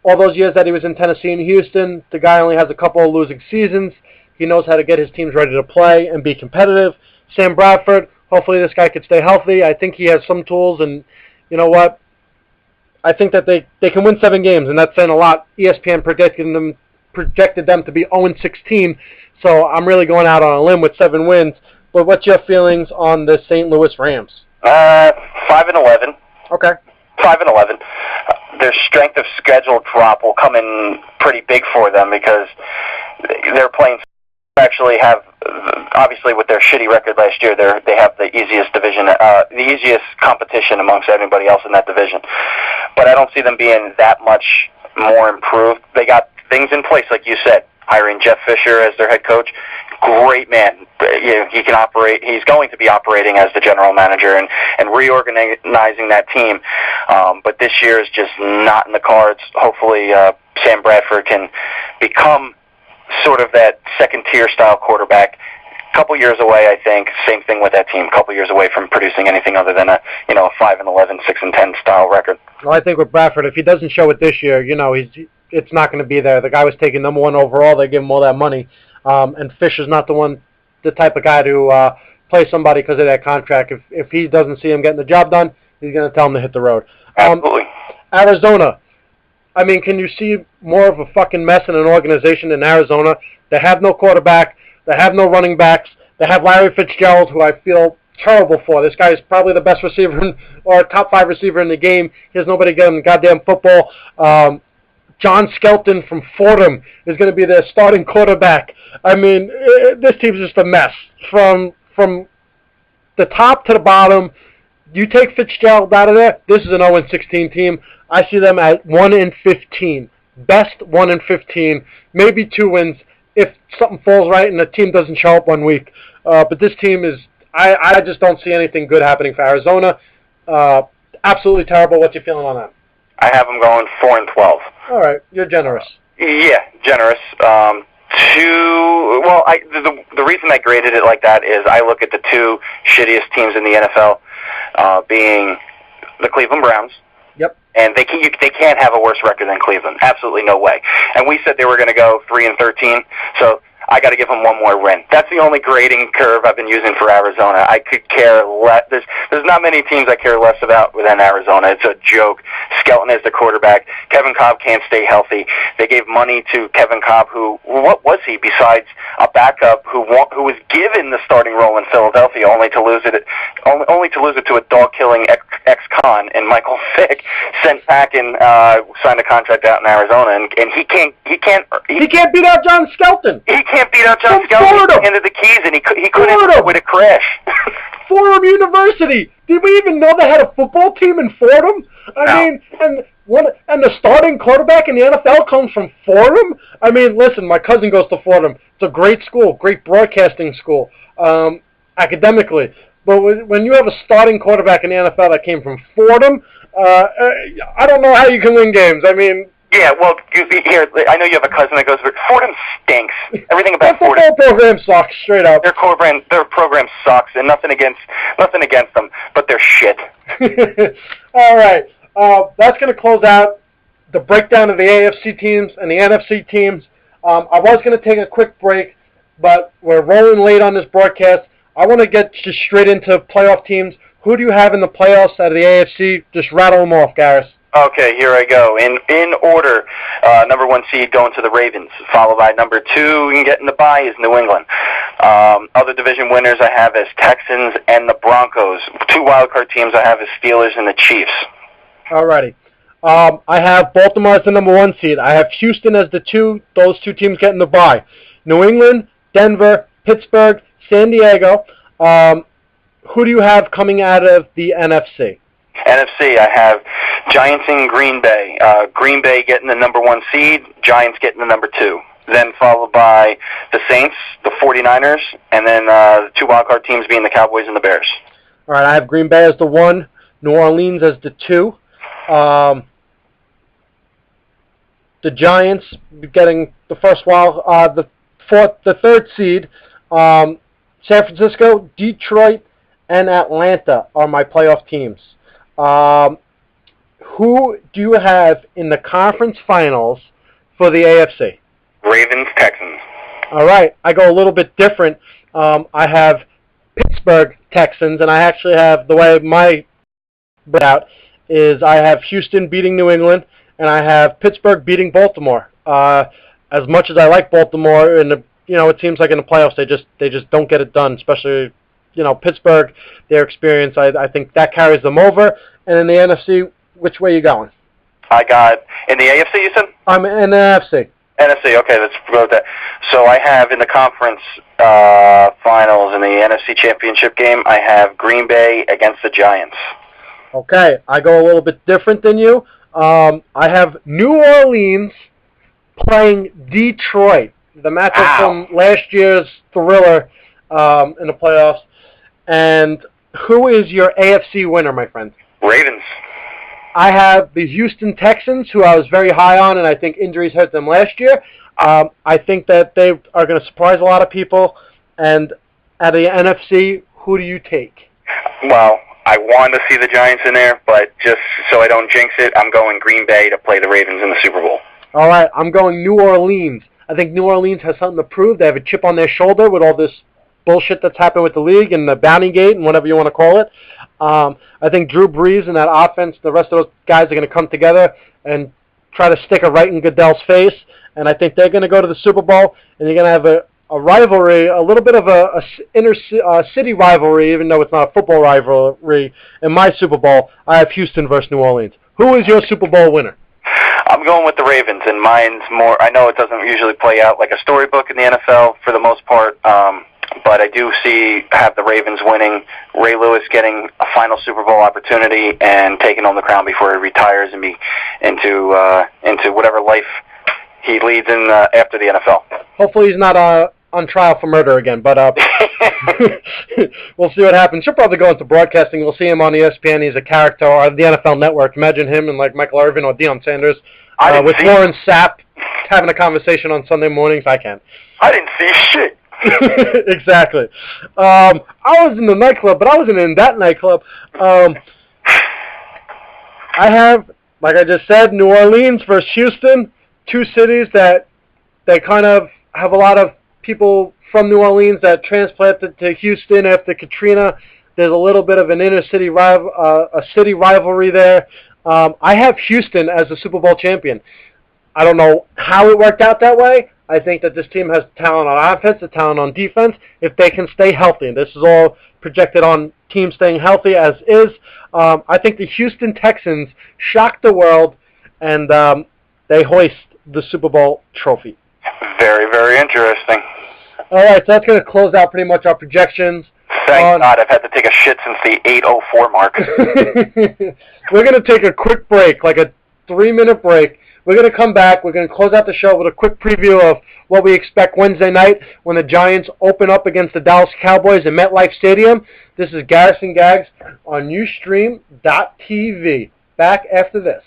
All those years that he was in Tennessee and Houston, the guy only has a couple of losing seasons. He knows how to get his teams ready to play and be competitive. Sam Bradford, hopefully this guy could stay healthy. I think he has some tools, and you know what? I think that they can win 7 games, and that's saying a lot. ESPN projected them to be 0-16, so I'm really going out on a limb with 7 wins. But what's your feelings on the St. Louis Rams? 5-11. Okay. 5-11. Their strength of schedule drop will come in pretty big for them because they're playing. Actually, have obviously with their shitty record last year, they have the easiest division, the easiest competition amongst anybody else in that division. But I don't see them being that much more improved. They got things in place, like you said, hiring Jeff Fisher as their head coach. Great man. He can operate. He's going to be operating as the general manager and reorganizing that team. But this year is just not in the cards. Hopefully, Sam Bradford can become sort of that second-tier style quarterback. A couple years away, I think. Same thing with that team. A couple years away from producing anything other than a 5-11, 6-10 style record. Well, I think with Bradford, if he doesn't show it this year, it's not going to be there. The guy was taken number 1 overall. They give him all that money. And Fisher's not the type of guy to play somebody because of that contract. If he doesn't see him getting the job done, he's going to tell him to hit the road. Absolutely. Arizona. I mean, can you see more of a fucking mess in an organization in Arizona? They have no quarterback. They have no running backs. They have Larry Fitzgerald, who I feel terrible for. This guy is probably the best receiver or top 5 receiver in the game. He has nobody getting goddamn football. John Skelton from Fordham is going to be their starting quarterback. I mean, this team's just a mess. From the top to the bottom, you take Fitzgerald out of there, this is an 0-16 team. I see them at 1-15. Best 1-15. Maybe 2 wins if something falls right and the team doesn't show up 1 week. But this team is, I just don't see anything good happening for Arizona. Absolutely terrible. What's your feeling on that? I have them going 4-12. All right, you're generous. Yeah, generous. The reason I graded it like that is I look at the 2 shittiest teams in the NFL being the Cleveland Browns. Yep. And they can't have a worse record than Cleveland. Absolutely no way. And we said they were going to go 3-13. So I got to give them 1 more win. That's the only grading curve I've been using for Arizona. I could care less. There's not many teams I care less about than Arizona. It's a joke. Skelton is the quarterback. Kevin Cobb can't stay healthy. They gave money to Kevin Cobb, who, what was he besides a backup who was given the starting role in Philadelphia, only to lose it to a dog-killing ex-con and Michael Vick, sent back and signed a contract out in Arizona, and he can't beat out John Skelton. He can't beat out John Skelton. He handed the keys, and he couldn't with a crash. Fordham University. Did we even know they had a football team in Fordham? I mean, and the starting quarterback in the NFL comes from Fordham? I mean, listen, my cousin goes to Fordham. It's a great school, great broadcasting school, academically. But when you have a starting quarterback in the NFL that came from Fordham, I don't know how you can win games. I mean... Yeah, well, here, I know you have a cousin that goes, Fordham stinks. Everything about Fordham. Their football program sucks, straight up. Their program sucks, and nothing against them, but they're shit. All right, that's going to close out the breakdown of the AFC teams and the NFC teams. I was going to take a quick break, but we're rolling late on this broadcast. I want to get just straight into playoff teams. Who do you have in the playoffs out of the AFC? Just rattle them off, Garris. Okay, here I go. In order, number 1 seed going to the Ravens, followed by number 2 and getting the bye is New England. Other division winners I have as Texans and the Broncos. 2 wildcard teams I have as Steelers and the Chiefs. Alrighty. I have Baltimore as the number 1 seed. I have Houston as the 2. Those 2 teams getting the bye. New England, Denver, Pittsburgh, San Diego. who do you have coming out of the NFC? NFC, I have Giants in Green Bay. Green Bay getting the number 1 seed, Giants getting the number 2. Then followed by the Saints, the 49ers, and then the 2 wildcard teams being the Cowboys and the Bears. All right, I have Green Bay as the 1, New Orleans as the 2. The Giants getting the first the 3rd seed. San Francisco, Detroit, and Atlanta are my playoff teams. Who do you have in the conference finals for the AFC? Ravens, Texans. All right, I go a little bit different. I have Pittsburgh Texans, and I actually have, the way my breakout is, I have Houston beating New England, and I have Pittsburgh beating Baltimore. As much as I like Baltimore, and it seems like in the playoffs they just don't get it done. Especially, Pittsburgh, their experience. I think that carries them over. And in the NFC, which way are you going? I got in the AFC. You said I'm in the NFC. NFC. Okay, let's go with that. So I have in the conference finals in the NFC Championship game, I have Green Bay against the Giants. Okay, I go a little bit different than you. I have New Orleans playing Detroit. The matchup from last year's thriller in the playoffs. And who is your AFC winner, my friend? Ravens. I have the Houston Texans, who I was very high on, and I think injuries hurt them last year. I think that they are going to surprise a lot of people. And out of the NFC, who do you take? Well, I want to see the Giants in there, but just so I don't jinx it, I'm going Green Bay to play the Ravens in the Super Bowl. All right, I'm going New Orleans. I think New Orleans has something to prove. They have a chip on their shoulder with all this bullshit that's happened with the league and the bounty gate and whatever you want to call it. I think Drew Brees and that offense, the rest of those guys are going to come together and try to stick it right in Goodell's face. And I think they're going to go to the Super Bowl, and you're going to have a rivalry, a little bit of a inner city rivalry, even though it's not a football rivalry. In my Super Bowl, I have Houston versus New Orleans. Who is your Super Bowl winner? I'm going with the Ravens, and mine's more. I know it doesn't usually play out like a storybook in the NFL for the most part, but I do have the Ravens winning, Ray Lewis getting a final Super Bowl opportunity and taking home the crown before he retires and be into whatever life he leads in after the NFL. Hopefully he's not on trial for murder again, but we'll see what happens. He'll probably go into broadcasting. We'll see him on ESPN. He's a character on the NFL Network. Imagine him and like Michael Irvin or Deion Sanders with Warren Sapp having a conversation on Sunday mornings. I can't. I didn't see shit. Exactly. I was in the nightclub, but I wasn't in that nightclub. I have, like I just said, New Orleans versus Houston, two cities that they kind of have a lot of people from New Orleans that transplanted to Houston after Katrina. There's a little bit of an inner city city rivalry there. I have Houston as the Super Bowl champion. I don't know how it worked out that way. I think that this team has talent on offense, the talent on defense, if they can stay healthy. This is all projected on teams staying healthy as is. I think the Houston Texans shocked the world, and they hoist the Super Bowl trophy. Very, very interesting. All right, so that's going to close out pretty much our projections. Thank God I've had to take a shit since the 8:04 mark. We're going to take a quick break, like a 3-minute break. We're going to come back. We're going to close out the show with a quick preview of what we expect Wednesday night when the Giants open up against the Dallas Cowboys at MetLife Stadium. This is Garris and Gagz on Ustream.tv. Back after this.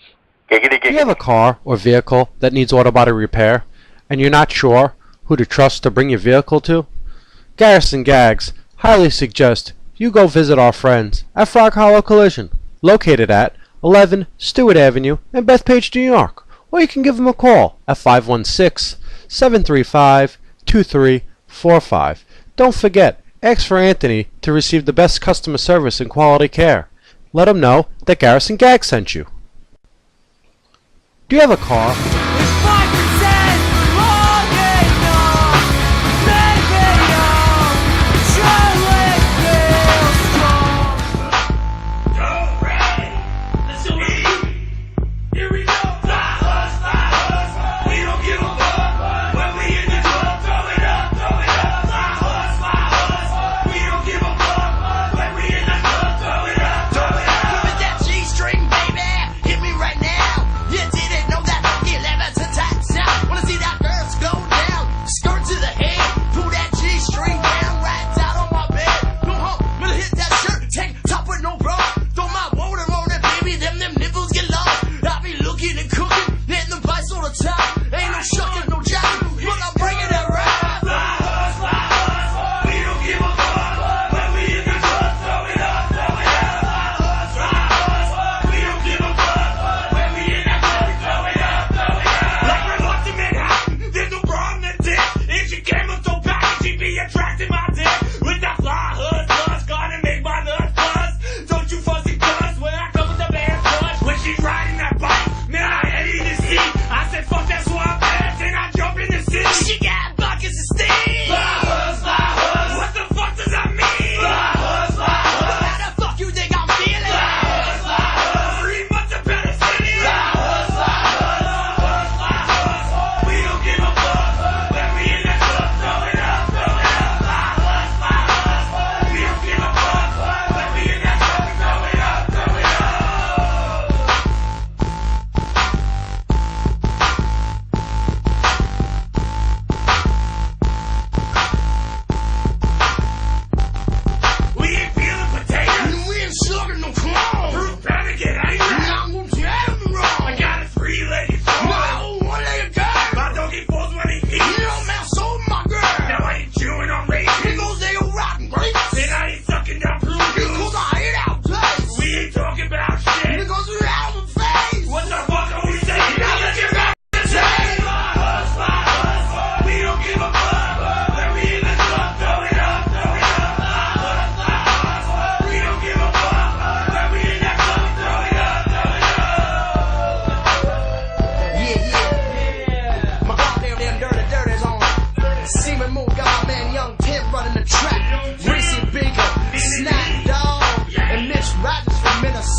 Do you have a car or vehicle that needs auto body repair, and you're not sure who to trust to bring your vehicle to? Garris and Gagz highly suggest you go visit our friends at Frog Hollow Collision, located at 11 Stewart Avenue in Bethpage, New York. Or you can give them a call at 516-735-2345. Don't forget, ask for Anthony to receive the best customer service and quality care. Let him know that Garris and Gagz sent you. Do you have a car?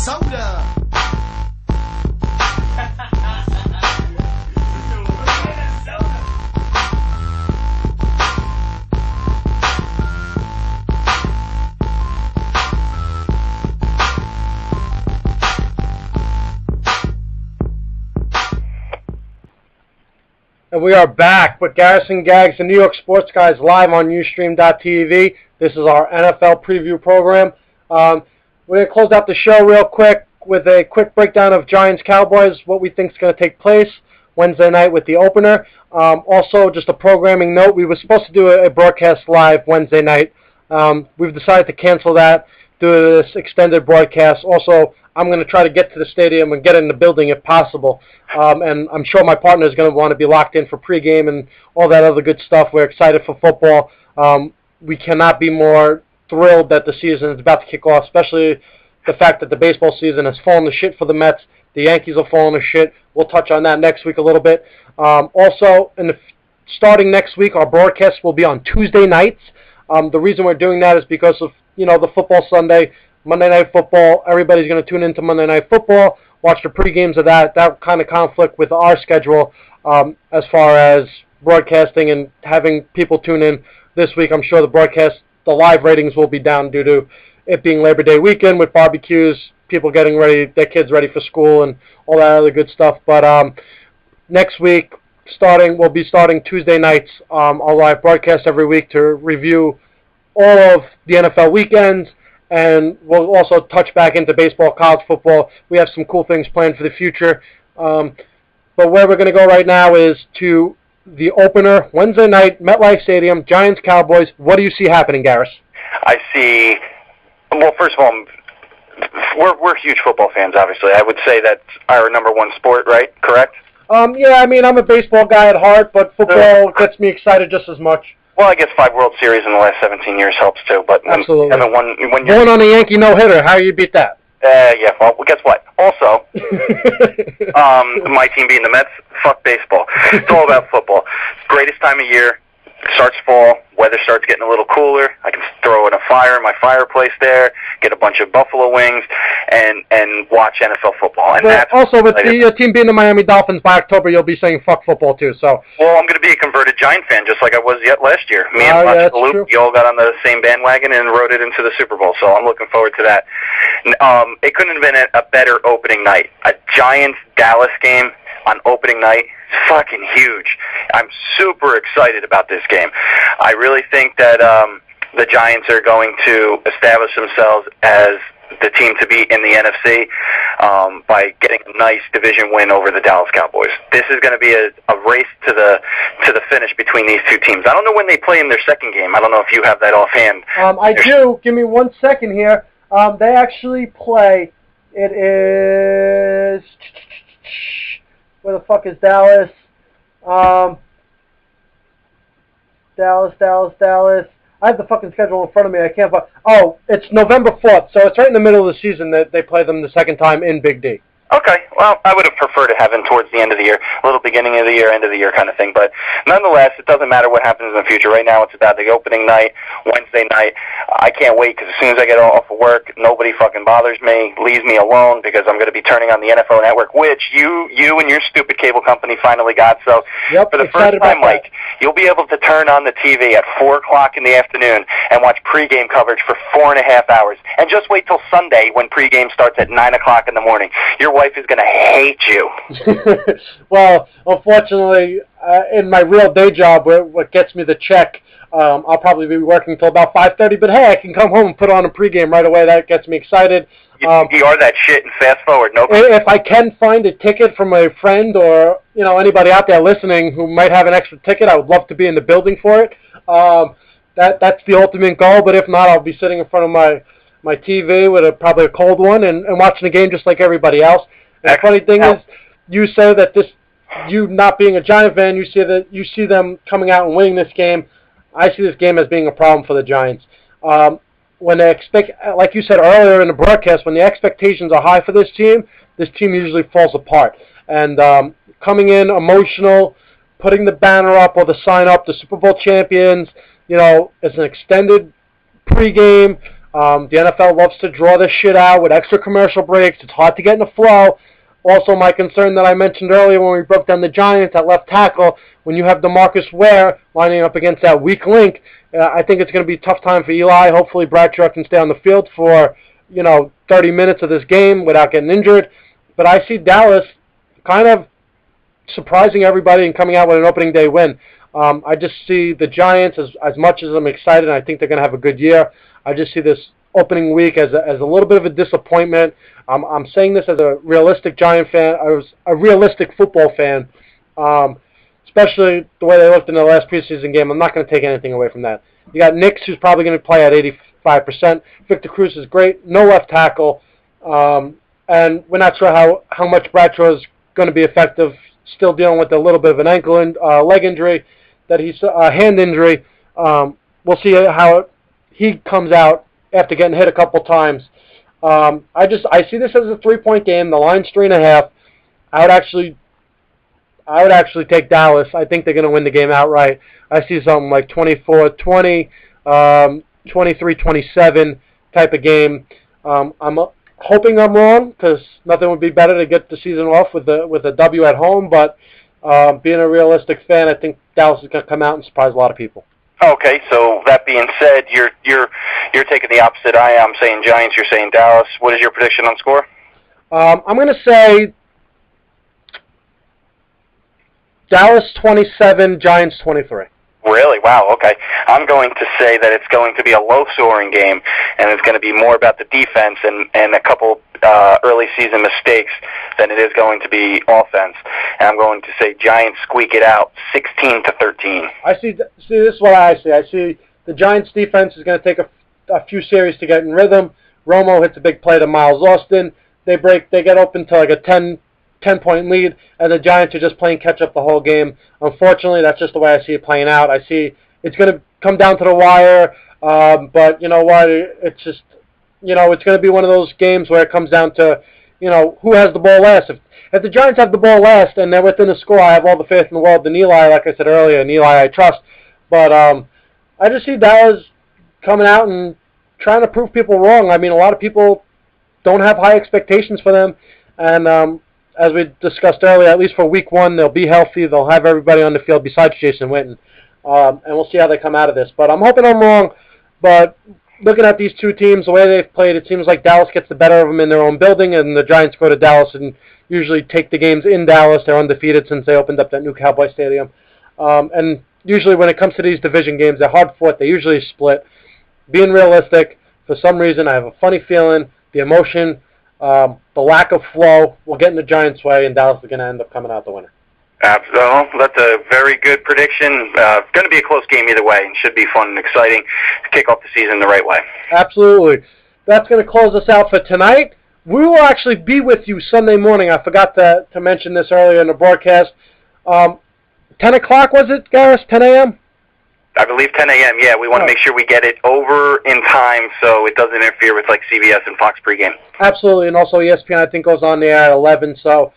Minnesota. And we are back with Garris and Gagz, the New York Sports Guys, live on Ustream.tv. This is our NFL preview program. We're going to close out the show real quick with a quick breakdown of Giants-Cowboys, what we think is going to take place Wednesday night with the opener. Also, just a programming note, we were supposed to do a broadcast live Wednesday night. We've decided to cancel that, do this extended broadcast. Also, I'm going to try to get to the stadium and get in the building if possible. And I'm sure my partner is going to want to be locked in for pregame and all that other good stuff. We're excited for football. We cannot be more thrilled that the season is about to kick off, especially the fact that the baseball season has fallen to shit for the Mets. The Yankees are falling to shit. We'll touch on that next week a little bit. Also, starting next week, our broadcast will be on Tuesday nights. The reason we're doing that is because of the football Sunday, Monday Night Football. Everybody's going to tune into Monday Night Football, watch the pre-games of that. That kind of conflict with our schedule as far as broadcasting and having people tune in this week. I'm sure the live ratings will be down due to it being Labor Day weekend with barbecues, people getting their kids ready for school and all that other good stuff. But next week, we'll be starting Tuesday nights, our live broadcast every week to review all of the NFL weekends. And we'll also touch back into baseball, college football. We have some cool things planned for the future. But where we're going to go right now is to the opener, Wednesday night, MetLife Stadium, Giants-Cowboys. What do you see happening, Garris? I see, well, first of all, we're huge football fans, obviously. I would say that's our number one sport, right? Correct? Yeah, I mean, I'm a baseball guy at heart, but football gets me excited just as much. Well, I guess 5 World Series in the last 17 years helps too. But absolutely. When Born on a Yankee no-hitter, how you beat that? Yeah, well, guess what? Also, my team being the Mets, fuck baseball. It's all about football. Greatest time of year. Starts fall, weather starts getting a little cooler. I can throw in a fire in my fireplace there, get a bunch of buffalo wings, and watch NFL football. And that's also with the team being the Miami Dolphins by October, you'll be saying fuck football too. So. Well, I'm going to be a converted Giant fan, just like I was last year. Me and Luke, we all got on the same bandwagon and rode it into the Super Bowl. So I'm looking forward to that. It couldn't have been a better opening night. A Giants-Dallas game on opening night. Fucking huge. I'm super excited about this game. I really think that the Giants are going to establish themselves as the team to beat in the NFC by getting a nice division win over the Dallas Cowboys. This is going to be a race to the finish between these two teams. I don't know when they play in their second game. I don't know if you have that offhand. I do. Give me 1 second here. They actually play. It is... Where the fuck is Dallas? Dallas. I have the fucking schedule in front of me. I can't find... Oh, it's November 4th, so it's right in the middle of the season that they play them the second time in Big D. Okay, well, I would have preferred to have him towards the end of the year, a little beginning of the year, end of the year kind of thing. But nonetheless, it doesn't matter what happens in the future. Right now, it's about the opening night, Wednesday night. I can't wait because as soon as I get off of work, nobody fucking bothers me, leaves me alone because I'm going to be turning on the NFL Network, which you and your stupid cable company finally got. So for the first time, Mike, you'll be able to turn on the TV at 4 o'clock in the afternoon and watch pregame coverage for 4.5 hours. And just wait till Sunday when pregame starts at 9 o'clock in the morning. Your wife is going to hate you. Well, unfortunately, in my real day job, what gets me the check, I'll probably be working till about 5:30. But hey, I can come home and put on a pregame right away. That gets me excited. You are that shit and fast forward. No. If I can find a ticket from a friend or anybody out there listening who might have an extra ticket, I would love to be in the building for it. That's the ultimate goal. But if not, I'll be sitting in front of my TV with probably a cold one and watching the game just like everybody else. And the funny thing is, you say that you not being a Giant fan, you see them coming out and winning this game. I see this game as being a problem for the Giants. When they expect, like you said earlier in the broadcast, when the expectations are high for this team usually falls apart. And coming in emotional, putting the banner up or the sign up, the Super Bowl champions, it's an extended pregame. The NFL loves to draw this shit out with extra commercial breaks. It's hard to get in the flow. Also, my concern that I mentioned earlier when we broke down the Giants at left tackle, when you have DeMarcus Ware lining up against that weak link, I think it's going to be a tough time for Eli. Hopefully, Bradshaw can stay on the field for 30 minutes of this game without getting injured. But I see Dallas kind of surprising everybody and coming out with an opening day win. I just see the Giants, as much as I'm excited, and I think they're going to have a good year, I just see this opening week as a little bit of a disappointment. I'm saying this as a realistic Giant fan, a realistic football fan, especially the way they looked in the last preseason game. I'm not going to take anything away from that. You got Nix, who's probably going to play at 85%. Victor Cruz is great. No left tackle. And we're not sure how much Bradshaw is going to be effective. Still dealing with a little bit of an leg injury, hand injury. We'll see how he comes out after getting hit a couple times. I see this as a 3-point game. The line's 3.5. I would actually take Dallas. I think they're going to win the game outright. I see something like 24-20, 23-27 type of game. I'm hoping I'm wrong, because nothing would be better to get the season off with a W at home. But being a realistic fan, I think Dallas is going to come out and surprise a lot of people. Okay, so that being said, you're taking the opposite. I am saying Giants. You're saying Dallas. What is your prediction on score? I'm going to say Dallas 27, Giants 23. Really? Wow, okay. I'm going to say that it's going to be a low-scoring game, and it's going to be more about the defense and a couple early season mistakes than it is going to be offense. And I'm going to say Giants squeak it out 16-13. See, this is what I see. I see the Giants defense is going to take a few series to get in rhythm. Romo hits a big play to Miles Austin. They get open to like a 10-point lead, and the Giants are just playing catch-up the whole game. Unfortunately, that's just the way I see it playing out. I see it's going to come down to the wire, but you know what? It's just, it's going to be one of those games where it comes down to, who has the ball last. If the Giants have the ball last and they're within the score, I have all the faith in the world in Eli, like I said earlier, and Eli I trust. But I just see Dallas coming out and trying to prove people wrong. I mean, a lot of people don't have high expectations for them, and as we discussed earlier, at least for week one, they'll be healthy. They'll have everybody on the field besides Jason Witten. And we'll see how they come out of this. But I'm hoping I'm wrong. But looking at these two teams, the way they've played, it seems like Dallas gets the better of them in their own building, and the Giants go to Dallas and usually take the games in Dallas. They're undefeated since they opened up that new Cowboy Stadium. And usually when it comes to these division games, they're hard-fought. They usually split. Being realistic, for some reason, I have a funny feeling, the emotion, the lack of flow will get in the Giants' way, and Dallas is going to end up coming out the winner. Absolutely. That's a very good prediction. Going to be a close game either way, and should be fun and exciting to kick off the season the right way. Absolutely. That's going to close us out for tonight. We will actually be with you Sunday morning. I forgot to mention this earlier in the broadcast. 10 o'clock, was it, Garris? 10 a.m.? I believe 10 a.m., yeah. We want to make sure we get it over in time so it doesn't interfere with, like, CBS and Fox pregame. Absolutely, and also ESPN, I think, goes on the air at 11, so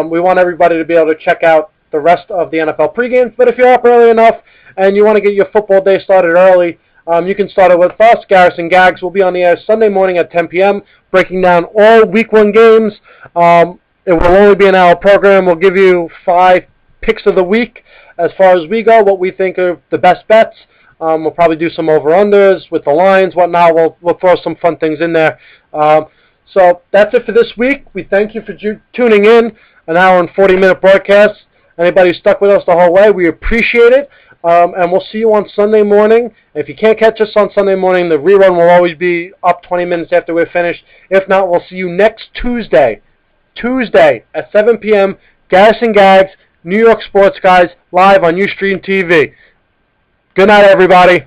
we want everybody to be able to check out the rest of the NFL pregames. But if you're up early enough and you want to get your football day started early, you can start it with us. Garris and Gagz will be on the air Sunday morning at 10 p.m., breaking down all Week 1 games. It will only be an hour program. We'll give you 5 picks of the week as far as we go, what we think are the best bets. We'll probably do some over-unders with the lines, whatnot. We'll throw some fun things in there. So that's it for this week. We thank you for tuning in, an hour and 40-minute broadcast. Anybody who stuck with us the whole way, we appreciate it. And we'll see you on Sunday morning. If you can't catch us on Sunday morning, the rerun will always be up 20 minutes after we're finished. If not, we'll see you next Tuesday at 7 p.m., Garris and Gagz, New York Sports Guys, live on Ustream TV. Good night, everybody.